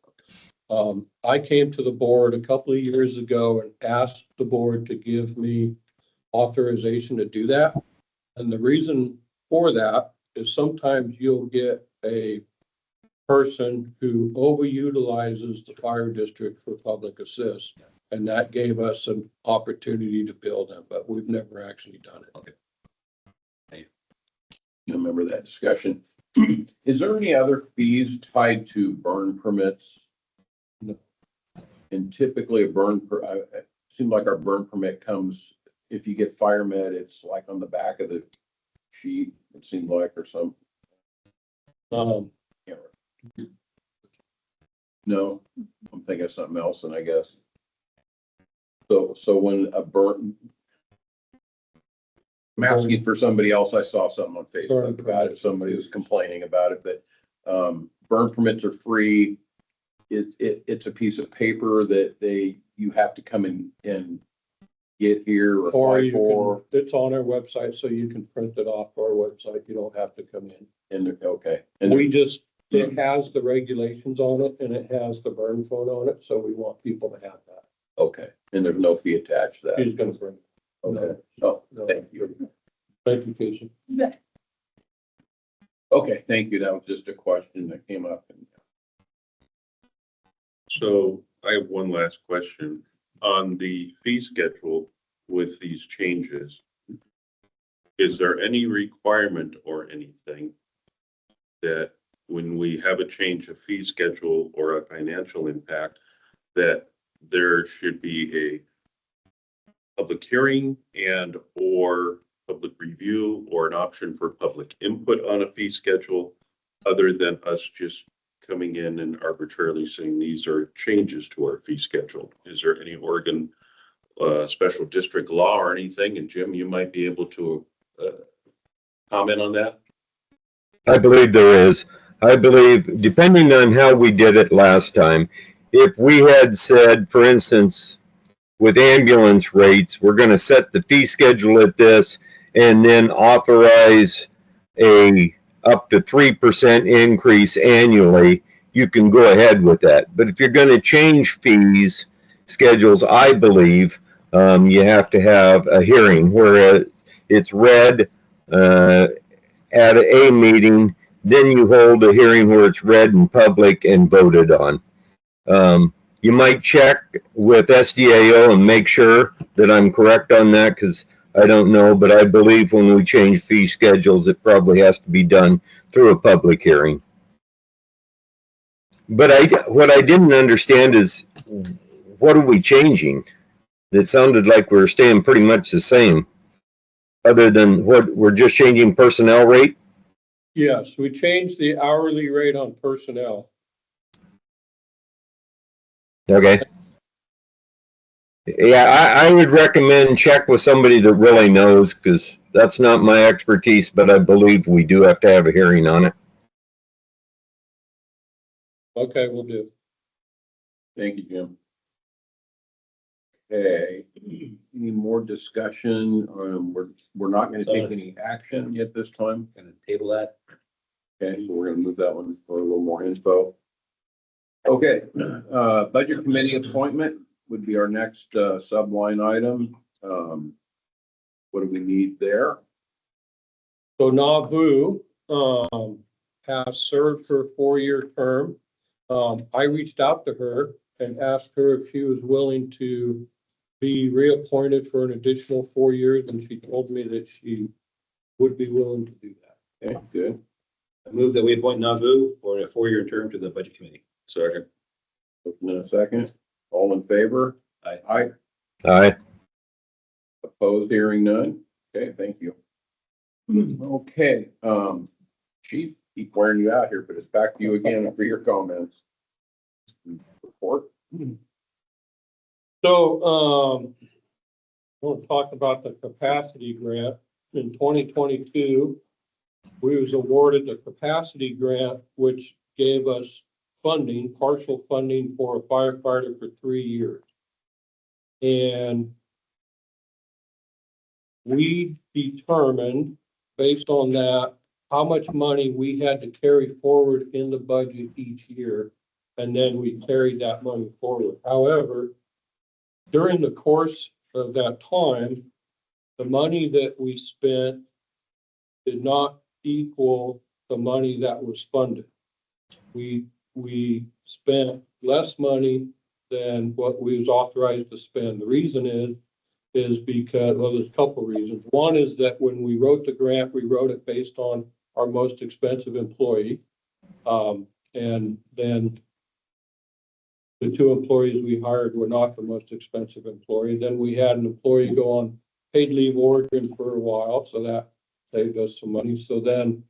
I came to the board a couple of years ago and asked the board to give me authorization to do that. And the reason for that is sometimes you'll get a person who overutilizes the fire district for public assist. And that gave us an opportunity to bill them, but we've never actually done it. I remember that discussion. Is there any other fees tied to burn permits? No. And typically a it seems like our burn permit comes, if you get fire med, it's like on the back of the sheet, it seemed like, or some. No, I'm thinking of something else, and I guess. So when a burn, I'm asking for somebody else. I saw something on Facebook about it. Somebody was complaining about it, but burn permits are free. It's a piece of paper that you have to come in and get here or Or apply for. it's on our website, so you can print it off our website. You don't have to come in. And okay. And It has the regulations on it and it has the burn phone on it, so we want people to have that. okay. And there's no fee attached to that. He's gonna bring. Okay. Oh, No. thank you. Thank you, Casey. Okay, thank you. That was just a question that came up. So I have one last question. On the fee schedule with these changes, is there any requirement or anything that when we have a change of fee schedule or a financial impact, that there should be a public hearing and or public review or an option for public input on a fee schedule, other than us just coming in and arbitrarily saying these are changes to our fee schedule? Is there any Oregon special district law or anything? And Jim, you might be able to comment on that. I believe there is. I believe, depending on how we did it last time, if we had said, for instance, with ambulance rates, we're going to set the fee schedule at this and then authorize a up to 3% increase annually, you can go ahead with that. But if you're going to change fees schedules, I believe you have to have a hearing where it's read at a meeting, then you hold a hearing where it's read in public and voted on. You might check with SDAO and make sure that I'm correct on that, because I don't know, but I believe when we change fee schedules, it probably has to be done through a public hearing. But what I didn't understand is, what are we changing? It sounded like we were staying pretty much the same, other than what we're just changing personnel rate. Yes, we changed the hourly rate on personnel. Okay. Yeah, I would recommend check with somebody that really knows, because that's not my expertise, but I believe we do have to have a hearing on it. Okay, we'll do. Thank you, Jim. Okay, any more discussion? We're not going to take any action yet this time. Gonna table that. Okay, so we're going to move that one for a little more info. Okay, budget committee appointment would be our next subline item. What do we need there? So Nauvoo has served for a 4-year term. I reached out to her and asked her if she was willing to be reappointed for an additional 4 years, and she told me that she would be willing to do that. Okay, good. I move that we appoint Navu for a 4-year term to the Budget Committee. Second. Looking in a second. All in favor? Aye. Aye. Aye. Opposed, hearing none. Okay, thank you. Okay, Chief, keep wearing you out here, but it's back to you again for your comments. Report. So, we'll talk about the capacity grant. In 2022, we was awarded the capacity grant, which gave us funding, partial funding for a firefighter for 3 years. And we determined, based on that, how much money we had to carry forward in the budget each year. And then we carried that money forward. However, during the course of that time, the money that we spent did not equal the money that was funded. We spent less money than what we was authorized to spend. The reason is because, well, there's a couple of reasons. One is that when we wrote the grant, we wrote it based on our most expensive employee. And then the 2 employees we hired were not the most expensive employee. Then we had an employee go on paid leave Oregon for a while, so that saved us some money. So then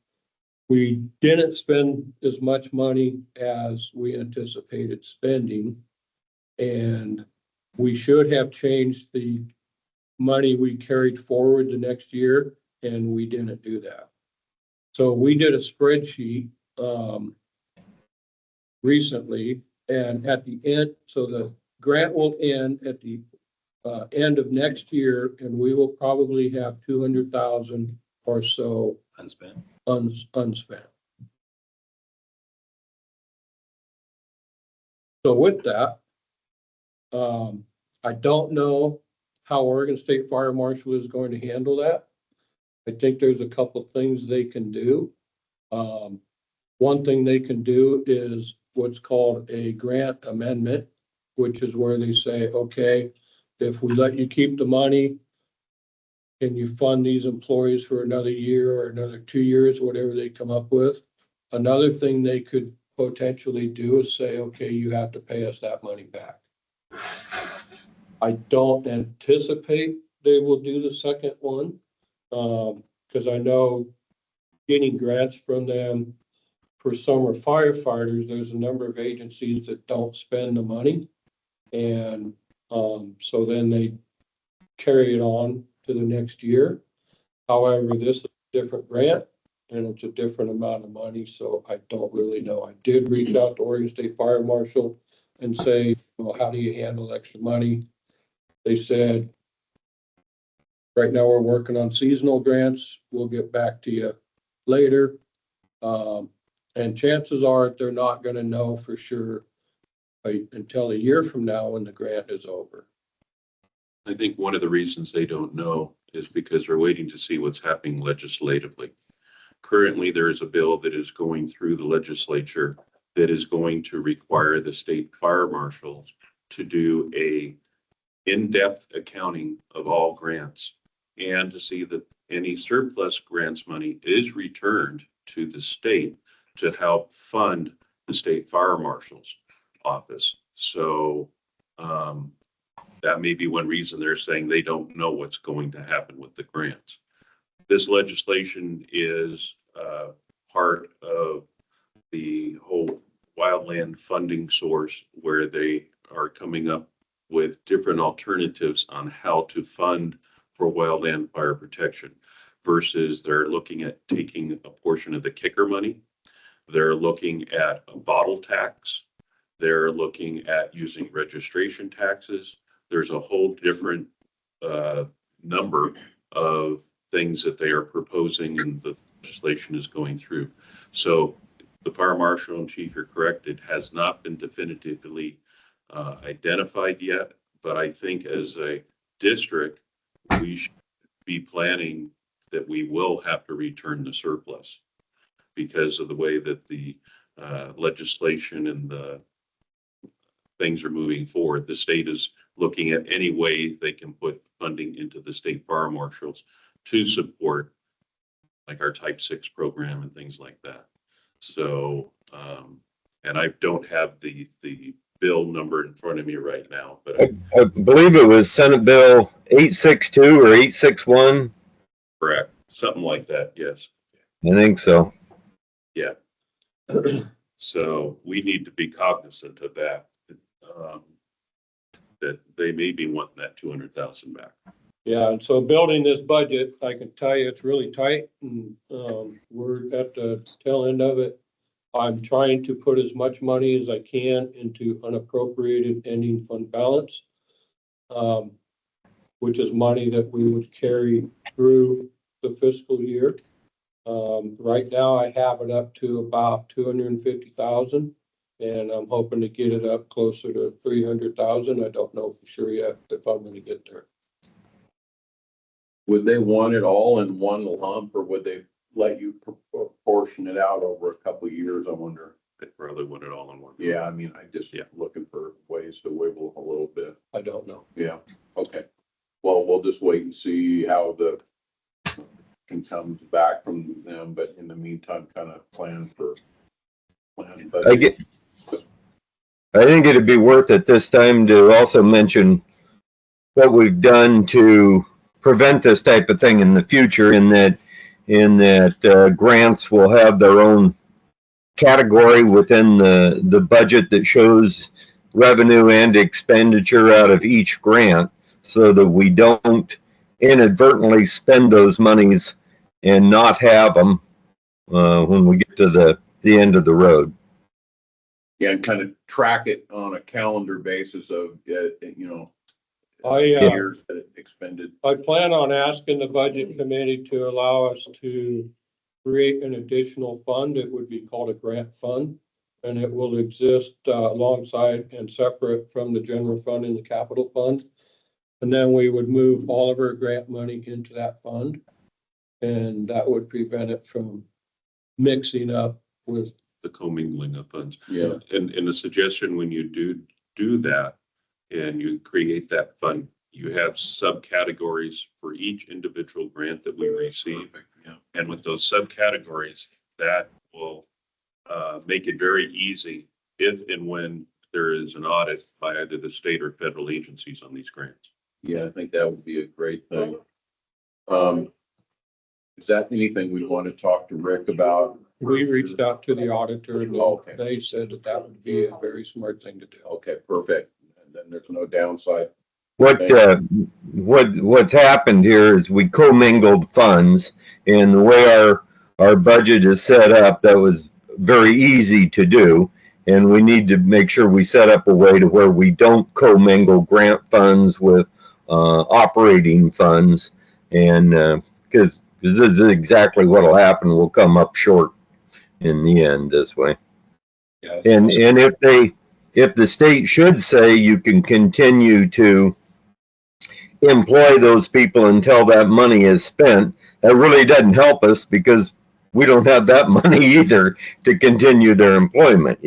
we didn't spend as much money as we anticipated spending. And we should have changed the money we carried forward the next year, and we didn't do that. So we did a spreadsheet recently, and at the end, so the grant will end at the end of next year, and we will probably have 200,000 or so Unspent. unspent. So with that, I don't know how Oregon State Fire Marshal is going to handle that. I think there's a couple of things they can do. One thing they can do is what's called a grant amendment, which is where they say, okay, if we let you keep the money, can you fund these employees for another year or another 2 years, whatever they come up with? Another thing they could potentially do is say, okay, you have to pay us that money back. I don't anticipate they will do the second one, because I know getting grants from them for summer firefighters, there's a number of agencies that don't spend the money. And so then they carry it on to the next year. However, this is a different grant and it's a different amount of money, so I don't really know. I did reach out to Oregon State Fire Marshal and say, well, how do you handle extra money? They said, right now we're working on seasonal grants. We'll get back to you later. And chances are they're not going to know for sure until a year from now when the grant is over. I think one of the reasons they don't know is because they're waiting to see what's happening legislatively. Currently, there is a bill that is going through the legislature that is going to require the state fire marshals to do a in-depth accounting of all grants and to see that any surplus grants money is returned to the state to help fund the state fire marshal's office. So that may be one reason they're saying they don't know what's going to happen with the grants. This legislation is part of the whole wildland funding source where they are coming up with different alternatives on how to fund for wildland fire protection versus they're looking at taking a portion of the kicker money. They're looking at a bottle tax. They're looking at using registration taxes. There's a whole different number of things that they are proposing and the legislation is going through. So the fire marshal and chief, you're correct. It has not been definitively identified yet, but I think as a district, we should be planning that we will have to return the surplus because of the way that the legislation and the things are moving forward. The state is looking at any way they can put funding into the state fire marshals to support like our type 6 program and things like that. So, and I don't have the bill number in front of me right now, but I believe it was Senate Bill 862 or 861. correct, something like that, yes. I think so. Yeah. So we need to be cognizant of that. That they may be wanting that 200,000 back. Yeah, and so building this budget, I can tell you it's really tight and, we're at the tail end of it. I'm trying to put as much money as I can into unappropriated ending fund balance. Which is money that we would carry through the fiscal year. Right now I have it up to about 250,000 and I'm hoping to get it up closer to 300,000. I don't know for sure yet if I'm gonna get there. Would they want it all in one lump, or would they let you portion it out over a couple of years, I wonder? They probably want it all in one. Yeah, I mean, I just Yeah. looking for ways to wiggle a little bit. I don't know. Yeah, okay. Well, we'll just wait and see how the comes back from them, but in the meantime, kind of plan. I think it'd be worth it this time to also mention what we've done to prevent this type of thing in the future, in that grants will have their own category within the budget that shows revenue and expenditure out of each grant, so that we don't inadvertently spend those monies and not have them when we get to the end of the road. Yeah, and kind of track it on a calendar basis of, I years that it expended. plan on asking the budget committee to allow us to create an additional fund. It would be called a grant fund. And it will exist alongside and separate from the general fund and the capital fund. And then we would move all of our grant money into that fund. And that would prevent it from mixing up with. The commingling of funds. Yeah, And the suggestion, when you do that and you create that fund, you have subcategories for each individual grant that we receive. yeah. And with those subcategories, that will make it very easy if and when there is an audit by either the state or federal agencies on these grants. Yeah, I think that would be a great thing. Is that anything we want to talk to Rick about? We reached out to the auditor and Okay. they said that that would be a very smart thing to do. Okay, perfect. And then there's no downside. What's happened here is we commingled funds, and the way our budget is set up, that was very easy to do. And we need to make sure we set up a way to where we don't commingle grant funds with operating funds, and because this is exactly what will happen. We'll come up short in the end this way. Yeah. And if the state should say you can continue to employ those people until that money is spent, that really doesn't help us, because we don't have that money either to continue their employment,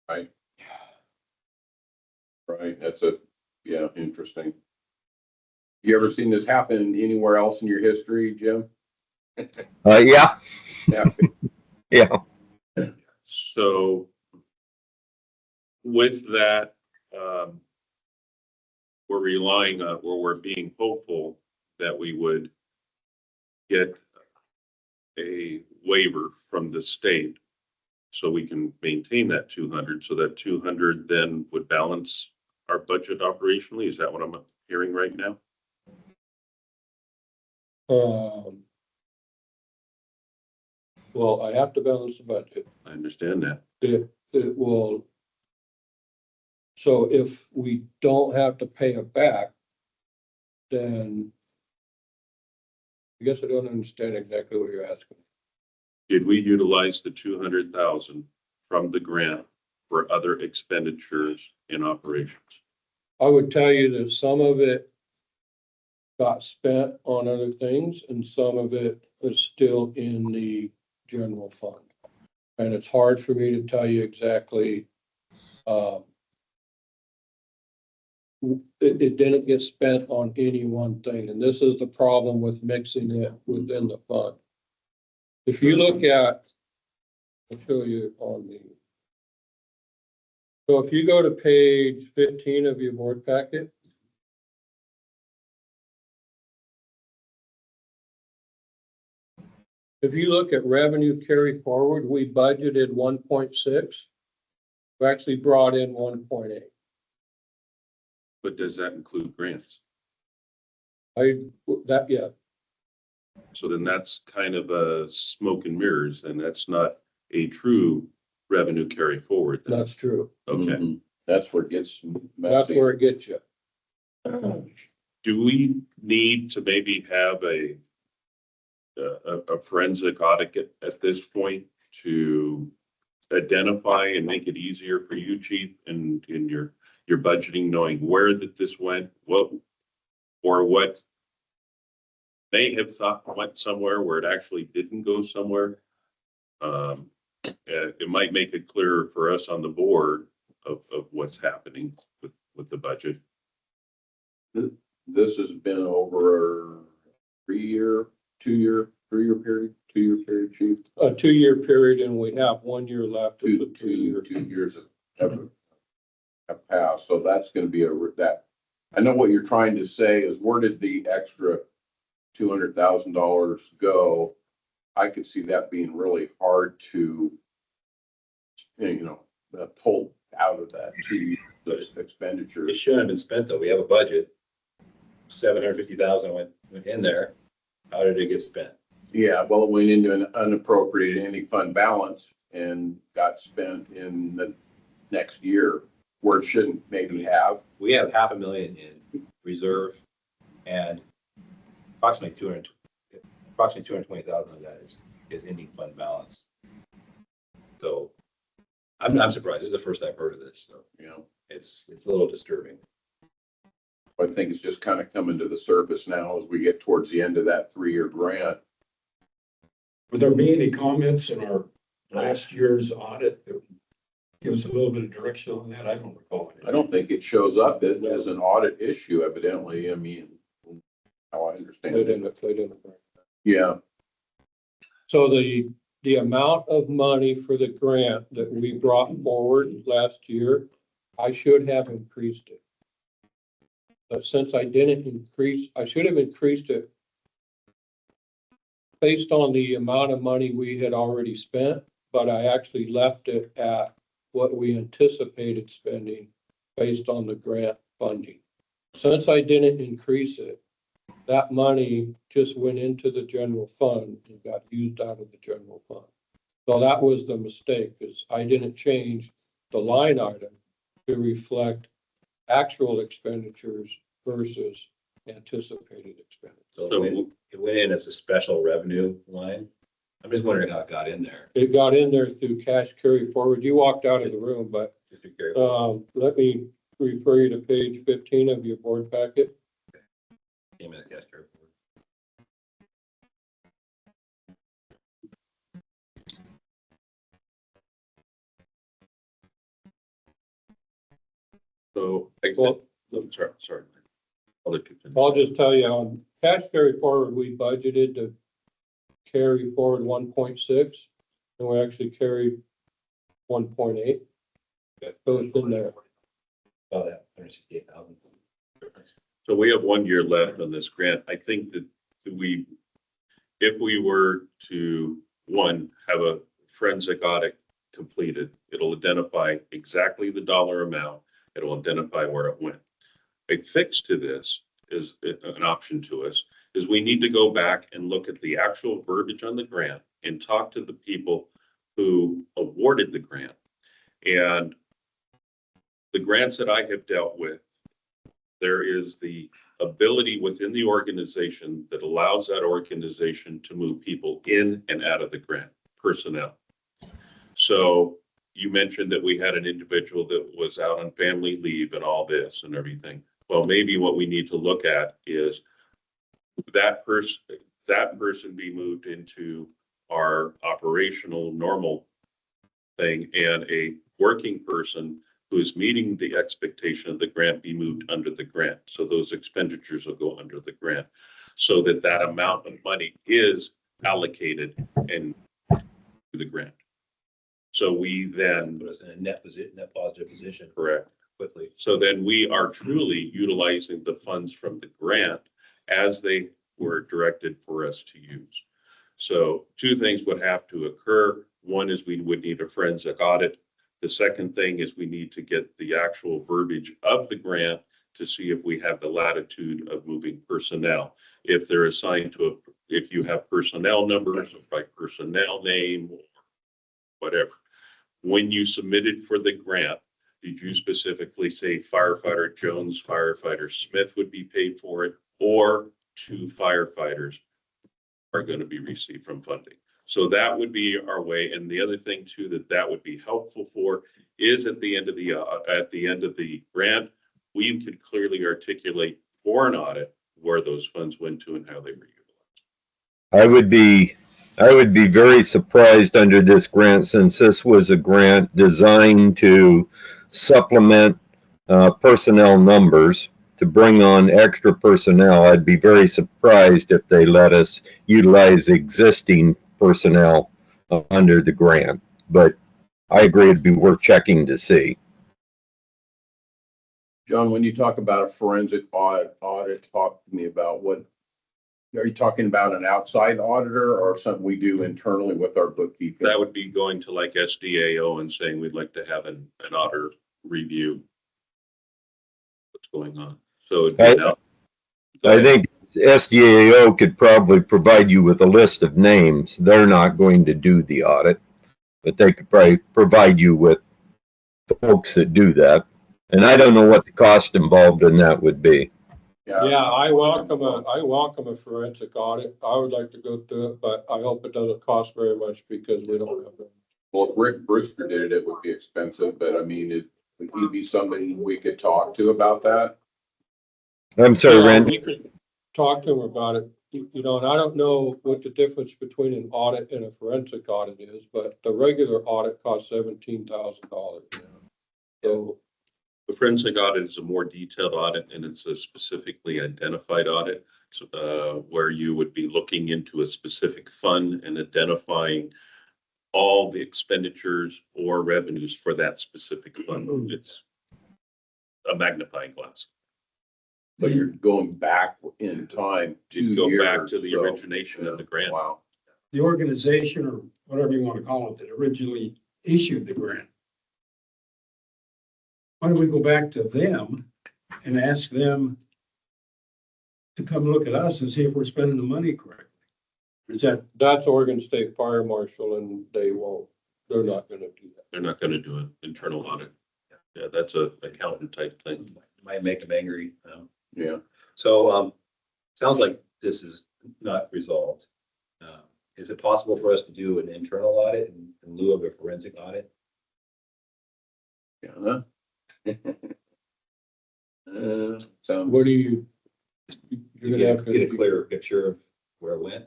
Right. Right, interesting. You ever seen this happen anywhere else in your history, Jim? Yeah. Yeah. Yeah. So with that, we're relying on, or we're being hopeful that we would get a waiver from the state so we can maintain that 200, so that 200 then would balance our budget operationally. Is that what I'm hearing right now? Well, I have to balance the budget. I understand that. It will. So if we don't have to pay it back, then I guess I don't understand exactly what you're asking. Did we utilize the 200,000 from the grant for other expenditures in operations? I would tell you that some of it got spent on other things and some of it is still in the general fund. And it's hard for me to tell you exactly. It didn't get spent on any one thing. And this is the problem with mixing it within the fund. If you look at, I'll show you on the. So if you go to page 15 of your board packet. If you look at revenue carry forward, we budgeted 1.6. We actually brought in 1.8. But does that include grants? Yeah, So then that's kind of a smoke and mirrors, and that's not a true revenue carry forward. then. that's true. Okay. Mhm. That's where it gets That's messy. where it gets you. Do we need to maybe have a forensic audit at this point to identify and make it easier for you, chief, and in your budgeting, knowing where that this went, what they have thought went somewhere where it actually didn't go somewhere? It might make it clearer for us on the board of what's happening with the budget. This has been over a 3-year, 2-year, 3-year period, 2-year period, chief. A 2-year period, and we have 1 year left. Of the 2 Two years. 2 years have passed, so that's gonna be that. I know what you're trying to say is where did the extra $200,000 go? I could see that being really hard to, pull out of that 2 years It expenditures. shouldn't have been spent though. We have a budget. 750,000 went in there. How did it get spent? Yeah, well, it went into an unappropriated any fund balance and got spent in the next year where it shouldn't maybe have. We have $500,000 in reserve and approximately 220,000 of that is ending fund balance. So I'm surprised. This is the first I've heard of this. So, it's a little disturbing. I think it's just kind of coming to the surface now as we get towards the end of that 3-year grant. Would there be any comments in our last year's audit that would give us a little bit of direction on that? I don't recall. I don't think it shows up as an audit issue evidently. I mean, how I understand They it. didn't. Yeah, So the amount of money for the grant that we brought forward last year, I should have increased it. But since I didn't increase, I should have increased it based on the amount of money we had already spent, but I actually left it at what we anticipated spending based on the grant funding. Since I didn't increase it, that money just went into the general fund and got used out of the general fund. So that was the mistake, is I didn't change the line item to reflect actual expenditures versus anticipated expenditures. So it went in as a special revenue line. I'm just wondering how it got in there. It got in there through cash carry forward. You walked out of the room, but Just to carry forward. let me refer you to page 15 of your board packet. Came in as cash carry forward. So, Well, I'm sorry. I'll let you finish. I'll just tell you, on cash carry forward, we budgeted to carry forward 1.6, and we actually carried 1.8. So it's in there. Oh, yeah, 168,000. So we have 1 year left on this grant. I think that if we were to, one, have a forensic audit completed, it'll identify exactly the dollar amount. It'll identify where it went. A fix to this is an option to us, is we need to go back and look at the actual verbiage on the grant and talk to the people who awarded the grant. And the grants that I have dealt with, there is the ability within the organization that allows that organization to move people in and out of the grant, personnel. So you mentioned that we had an individual that was out on family leave and all this and everything. Well, maybe what we need to look at is that person be moved into our operational normal thing, and a working person who is meeting the expectation of the grant be moved under the grant. So those expenditures will go under the grant, so that amount of money is allocated and to the grant. So we then, Put us in a net positive position correct. quickly. So then we are truly utilizing the funds from the grant as they were directed for us to use. So two things would have to occur. One is we would need a forensic audit. The second thing is we need to get the actual verbiage of the grant to see if we have the latitude of moving personnel. If they're assigned to if you have personnel numbers, by personnel name, or whatever. When you submitted for the grant, did you specifically say firefighter Jones, firefighter Smith would be paid for it, or 2 firefighters are going to be received from funding? So that would be our way. And the other thing too, that would be helpful for is at the end of the grant, we could clearly articulate for an audit where those funds went to and how they were utilized. I would be very surprised under this grant, since this was a grant designed to supplement personnel numbers, to bring on extra personnel. I'd be very surprised if they let us utilize existing personnel under the grant. But I agree it'd be worth checking to see. John, when you talk about a forensic audit, talk to me about what, are you talking about an outside auditor or something we do internally with our bookkeeping? That would be going to like SDAO and saying we'd like to have an auditor review what's going on. So it'd be I think SDAO could probably provide you with a list of names. They're not going to do the audit, but they could probably provide you with the folks that do that. And I don't know what the cost involved in that would be. Yeah, I welcome a forensic audit. I would like to go through it, but I hope it doesn't cost very much because we don't have them. Well, if Rick Brewster did it, it would be expensive, but I mean, would he be somebody we could talk to about that? I'm sorry, Randy. We could talk to him about it, you know, and I don't know what the difference between an audit and a forensic audit is, but the regular audit costs $17,000. So the forensic audit is a more detailed audit, and it's a specifically identified audit, where you would be looking into a specific fund and identifying all the expenditures or revenues for that specific fund. It's a magnifying glass. But you're going back in time To 2 go years. back to the so, origination of the grant. Wow. The organization, or whatever you want to call it, that originally issued the grant. Why don't we go back to them and ask them to come look at us and see if we're spending the money correctly? Is that, that's Oregon State Fire Marshal, and they're not gonna do that. They're not going to do an internal audit. Yeah, that's a accountant type thing. Might make them angry. Yeah. So, sounds like this is not resolved. Is it possible for us to do an internal audit in lieu of a forensic audit? Yeah. Sounds. What do you? You're gonna have Get a to, clearer picture of where it went.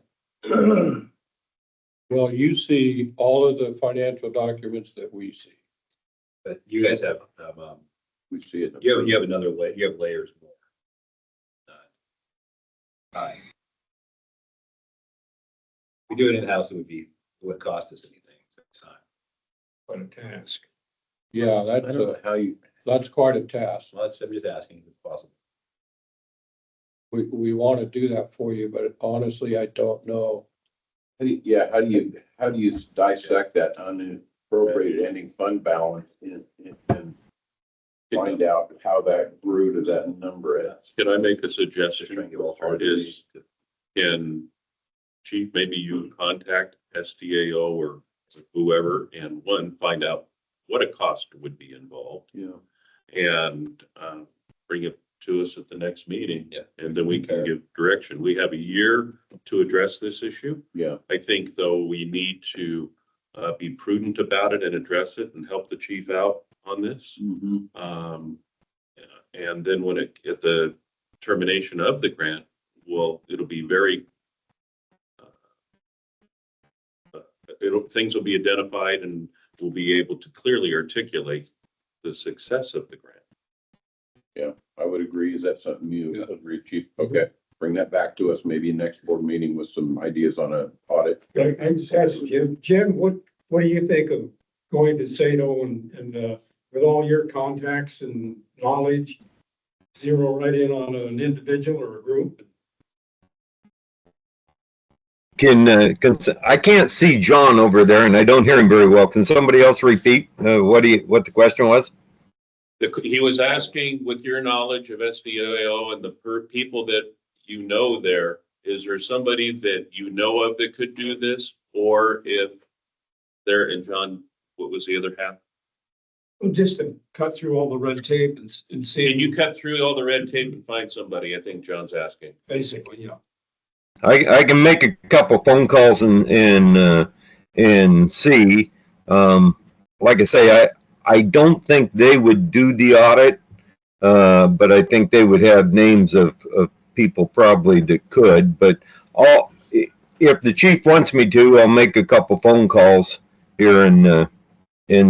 well, you see all of the financial documents that we see. But you guys have, We see it. you have another layer, you have layers more. Hi. If we do it in-house, it would cost us anything at the time. quite a task? Yeah, I don't know how you, that's quite a task. Well, I'm just asking if it's possible. We want to do that for you, but honestly, I don't know. how do you dissect that unappropriated ending fund balance and find out how that grew to that number is? Can I make a Just trying suggestion? to get all hard. Is, can Chief, maybe you contact SDAO or whoever and find out what a cost would be involved Yeah. and bring it to us at the next meeting. Yeah. And then we can give direction. We have a year to address this issue. Yeah. I think though we need to be prudent about it and address it and help the chief out on this. Mm-hmm. And then when at the termination of the grant, it'll be very, things will be identified and we'll be able to clearly articulate the success of the grant. Yeah, I would agree. Is that something you agree, Chief? Okay, bring that back to us, maybe next board meeting with some ideas on a audit. I just asked Jim, what do you think of going to Sato and with all your contacts and knowledge, zero right in on an individual or a group? I can't see John over there and I don't hear him very well. Can somebody else repeat what the question was? He was asking, with your knowledge of SDIO and the people that you know there, is there somebody that you know of that could do this? Or if there, and John, what was the other half? Well, just to cut through all the red tape and Can see, you cut through all the red tape and find somebody? I think John's asking. basically, yeah. I can make a couple phone calls and see. Like I say, I don't think they would do the audit, but I think they would have names of people probably that could. But if the chief wants me to, I'll make a couple phone calls here and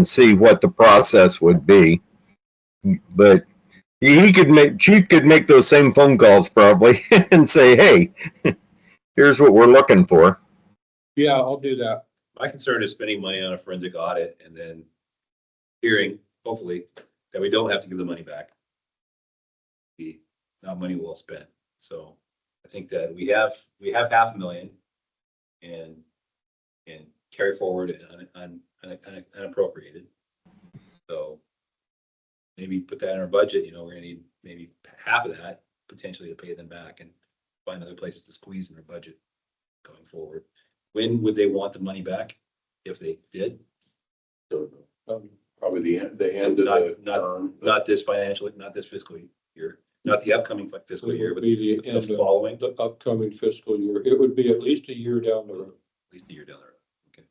see what the process would be. But chief could make those same phone calls probably and say, hey, here's what we're looking for. Yeah, I'll do that. My concern is spending money on a forensic audit and then hearing, hopefully, that we don't have to give the money back. Be not money well spent. So I think that we have $500,000 and carry forward unappropriated. So maybe put that in our budget. We're gonna need maybe half of that potentially to pay them back and find other places to squeeze in their budget going forward. When would they want the money back? If they did? Probably the end of the term. Not this fiscal year, not the upcoming fiscal It year, would but be the the end of following, the upcoming fiscal year. It would be at least a year down the road. at least a year down the road. Okay.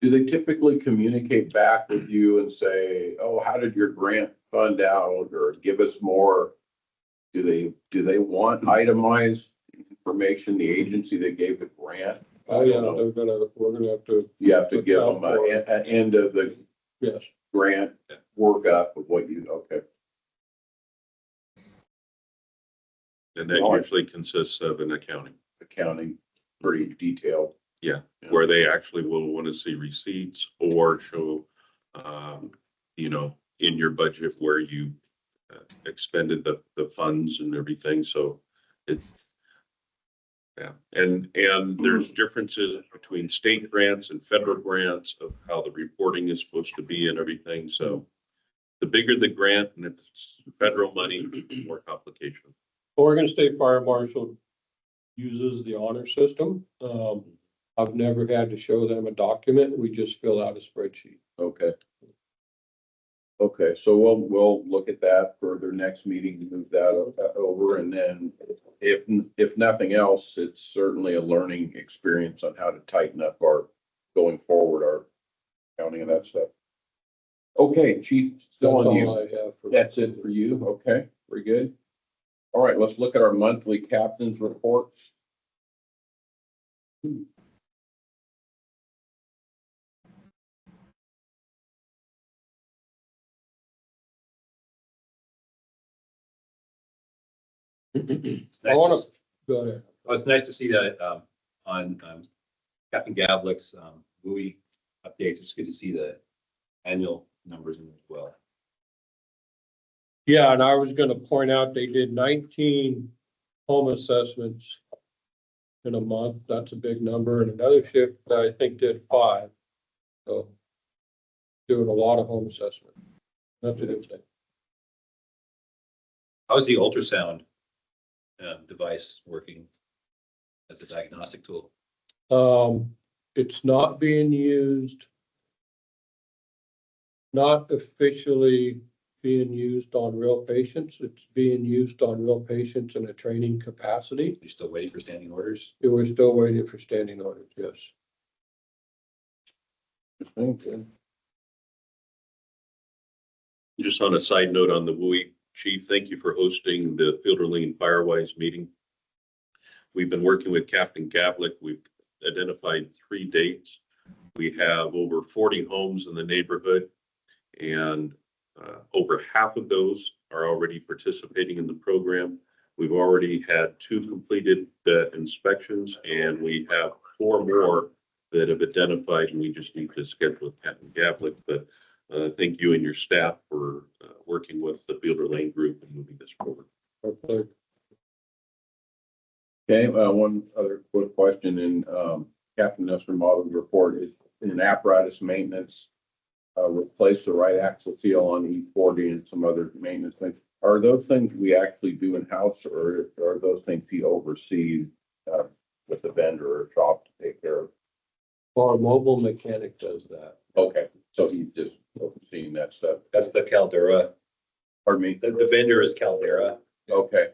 Do they typically communicate back with you and say, oh, how did your grant fund out, or give us more? Do they want itemized information, the agency that gave the grant? Oh, yeah, we're gonna have to, You have to give them Look out for it. an end of the yes. grant workup of what you, okay. And that usually consists of an accounting, Accounting, pretty detailed. where they actually will want to see receipts or show, in your budget where you expended the funds and everything. So yeah, and there's differences between state grants and federal grants of how the reporting is supposed to be and everything. So the bigger the grant and if it's federal money, more complication. Oregon State Fire Marshal uses the honor system. I've never had to show them a document. We just fill out a spreadsheet. Okay. Okay, so we'll look at that for their next meeting, to move that over, and then if nothing else, it's certainly a learning experience on how to tighten up our, going forward, our counting and that stuff. Okay, Chief, still on you. All I have for. That's it for you, okay, very good. All right, let's look at our monthly captain's reports. I wanna, go ahead. Well, it's nice to see that on Captain Gavlik's WUI updates. It's good to see the annual numbers in as well. Yeah, and I was gonna point out, they did 19 home assessments in a month. That's a big number. And another shift, I think, did 5. So doing a lot of home assessment. That's a good thing. How's the ultrasound device working as a diagnostic tool? It's not being used, not officially being used on real patients. It's being used on real patients in a training capacity. You're still waiting for standing orders? We're still waiting for standing orders, yes. Just on a side note on the WUI, Chief, thank you for hosting the Fielder Lane Firewise meeting. We've been working with Captain Gavlik. We've identified 3 dates. We have over 40 homes in the neighborhood, and over half of those are already participating in the program. We've already had 2 completed inspections, and we have 4 more that have identified, and we just need to schedule with Captain Gavlik. But thank you and your staff for working with the Fielder Lane Group and moving this forward. Okay, one other quick question in, Captain Nestor Model's report is in apparatus maintenance, replace the right axle seal on E40 and some other maintenance things. Are those things we actually do in-house, or are those things he oversees, with the vendor or shop to take care of? Our mobile mechanic does that. Okay, so he's just overseeing that stuff. That's the Caldera. Pardon me? The vendor is Caldera. Okay.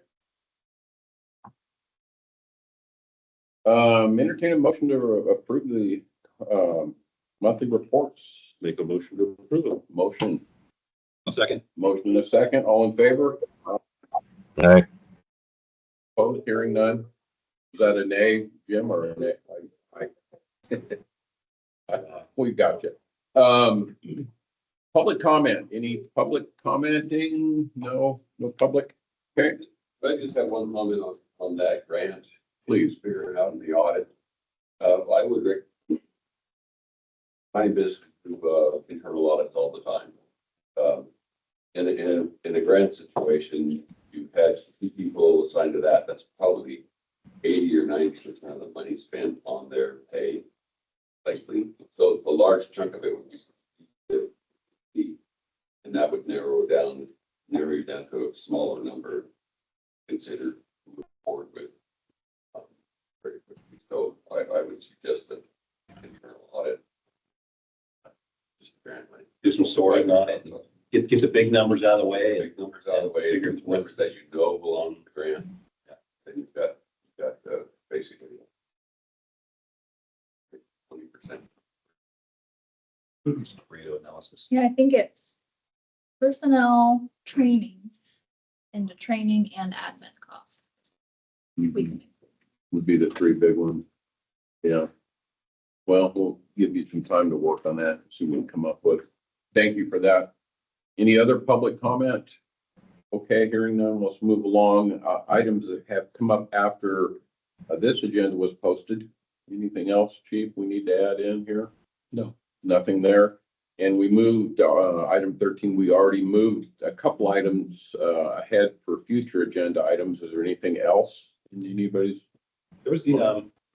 Entertain a motion to approve the, monthly reports. Make a motion to approve it. Motion, A second. motion and a second. All in favor? All right. Opposed, hearing none. Is that a nay, Jim, or a nay? We got you. Public comment, any public commenting? No public? Okay, I just have one comment on that grant. please. Figure it out in the audit. I would my business do internal audits all the time. In a grant situation, you've had 2 people assigned to that. That's probably 80 or 90% of the money spent on their pay. Likely, so a large chunk of it would be, and that would narrow you down to a smaller number considered moving forward with. Very quickly. So I would suggest that internal audit. Just grant money. Do some sorting on it. Get the big numbers out of the way. Big numbers out of the way, Figure the numbers that you know belong to the grant. Then you've got basically 20%. Radio analysis. Yeah, I think it's personnel training into training and admin costs. We can, Would be the 3 big ones. Yeah. Well, we'll give you some time to work on that, see what we can come up with. Thank you for that. Any other public comment? Okay, hearing none, let's move along. Items that have come up after this agenda was posted. Anything else, Chief, we need to add in here? No. Nothing there. And we moved, item 13, we already moved a couple items ahead for future agenda items. Is there anything else in anybody's? There was the,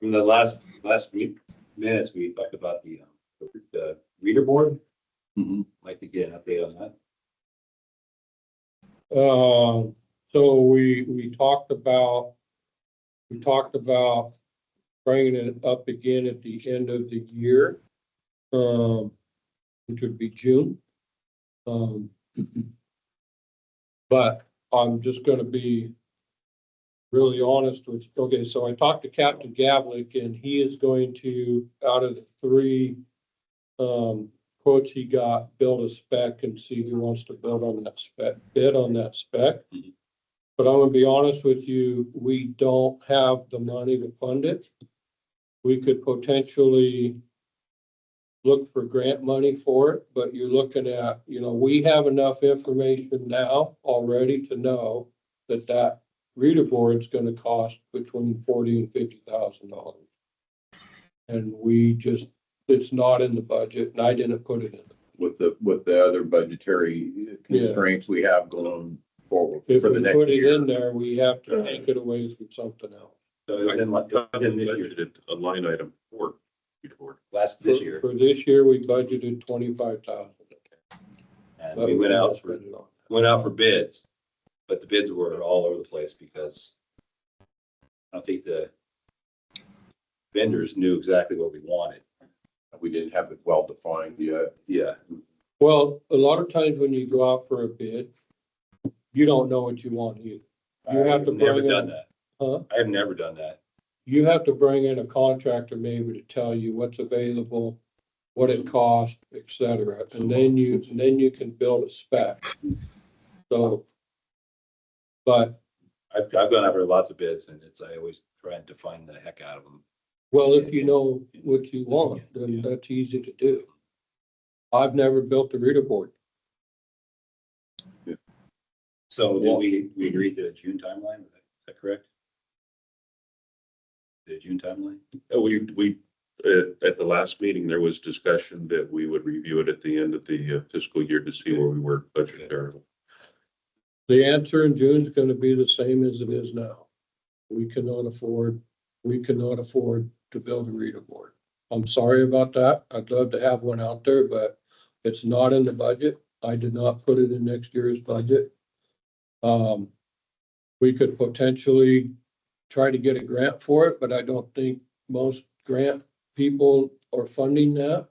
from the last minutes, we talked about the reader board. Like to get an update on that. So we talked about bringing it up again at the end of the year, which would be June. But I'm just gonna be really honest with you. Okay, so I talked to Captain Gavlik, and he is going to, out of the 3 quotes he got, build a spec and see who wants to bid on that spec. But I'm gonna be honest with you, we don't have the money to fund it. We could potentially look for grant money for it, but you're looking at, we have enough information now already to know that reader board's gonna cost between $40,000 and $50,000. And it's not in the budget, and I didn't put it in. With the other budgetary constraints we have going forward If for the we next put it year. in there, we have to take it away from something else. So it was in Budgeted a line item for before. this year, For this year, we budgeted 25,000. and we went out for bids, but the bids were all over the place because I don't think the vendors knew exactly what we wanted. We didn't have it well defined yet. Yeah. Well, a lot of times when you go out for a bid, you don't know what you want either. You have to I've never bring done in, that. huh? I have never done that. You have to bring in a contractor maybe to tell you what's available, what it costs, et cetera. And then you can build a spec. So, but, I've gone out for lots of bids, and I always try and define the heck out of them. well, if you know what you want, then that's easy to do. I've never built a reader board. So did we agreed to a June timeline? that correct? The June timeline? At the last meeting, there was discussion that we would review it at the end of the fiscal year to see where we were budgetarily. The answer in June is gonna be the same as it is now. We cannot afford to build a reader board. I'm sorry about that. I'd love to have one out there, but it's not in the budget. I did not put it in next year's budget. We could potentially try to get a grant for it, but I don't think most grant people are funding that.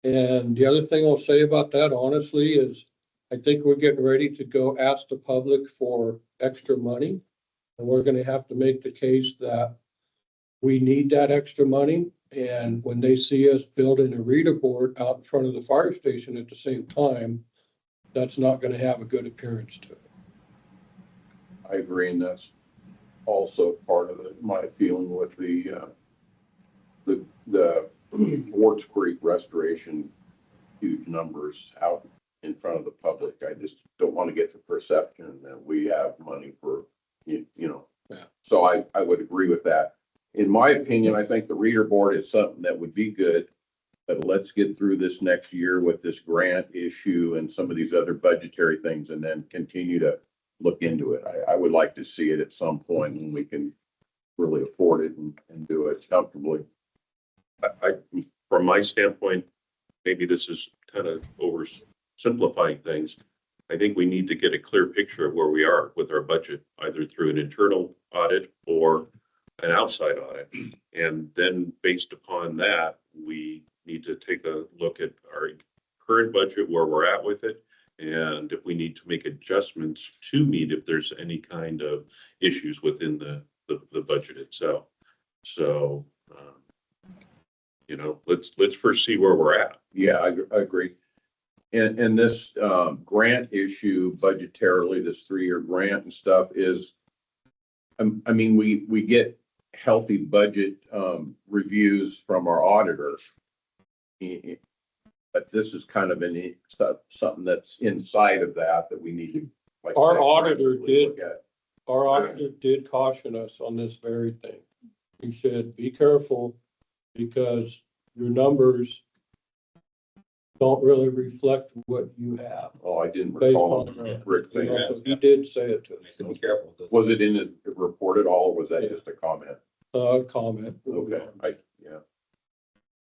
And the other thing I'll say about that honestly is I think we're getting ready to go ask the public for extra money. And we're gonna have to make the case that we need that extra money. And when they see us building a reader board out in front of the fire station at the same time, that's not gonna have a good appearance to it. I agree, and that's also part of my feeling with the Wards Creek restoration, huge numbers out in front of the public. I just don't want to get the perception that we have money for, you know. Yeah. So I would agree with that. In my opinion, I think the reader board is something that would be good, but let's get through this next year with this grant issue and some of these other budgetary things and then continue to look into it. I would like to see it at some point when we can really afford it and do it comfortably. From my standpoint, maybe this is kind of oversimplifying things. I think we need to get a clear picture of where we are with our budget, either through an internal audit or an outside audit. And then based upon that, we need to take a look at our current budget, where we're at with it. And if we need to make adjustments to meet if there's any kind of issues within the budget itself. So, let's first see where we're at. Yeah, I agree. And this grant issue budgetarily, this 3-year grant and stuff is, I mean, we get healthy budget reviews from our auditors. But this is kind of something that's inside of that we need to. Like Our say, auditor really did- look at. Our auditor did caution us on this very thing. He said, be careful because your numbers don't really reflect what you have. Oh, I didn't Based recall on, Rick you saying know, so that. he did say it to I said, be us. careful. Was it in the report at all, or was that just a comment? Comment. Okay, yeah.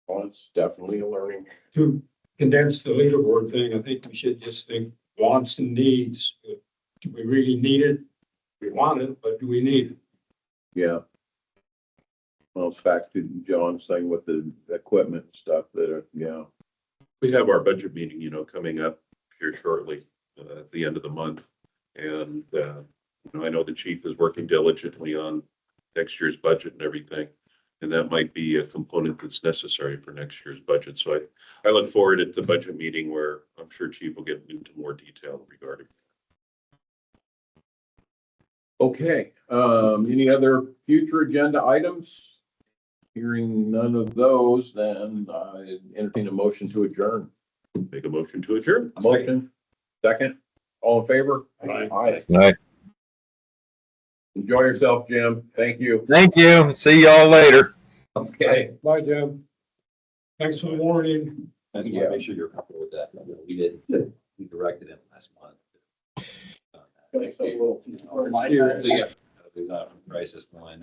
Well, it's definitely a learning. To condense the leaderboard thing, I think we should just think wants and needs. Do we really need it? We want it, but do we need it? Yeah. Well, it's back to John's thing with the equipment and stuff yeah. We have our budget meeting, coming up here shortly, at the end of the month. And, I know the chief is working diligently on next year's budget and everything. And that might be a component that's necessary for next year's budget. So I look forward at the budget meeting where I'm sure chief will get into more detail regarding. Okay, any other future agenda items? Hearing none of those, then I entertain a motion to adjourn. Make a motion to adjourn. Motion, second, all in favor? Aye. Aye. All right. Enjoy yourself, Jim. Thank you. Thank you. See y'all later. Okay. Bye, Jim. Thanks for the warning. I think you want to make sure you're comfortable with that. We directed him last month. Thanks, Dave. Reminder, yeah, we've got crisis one.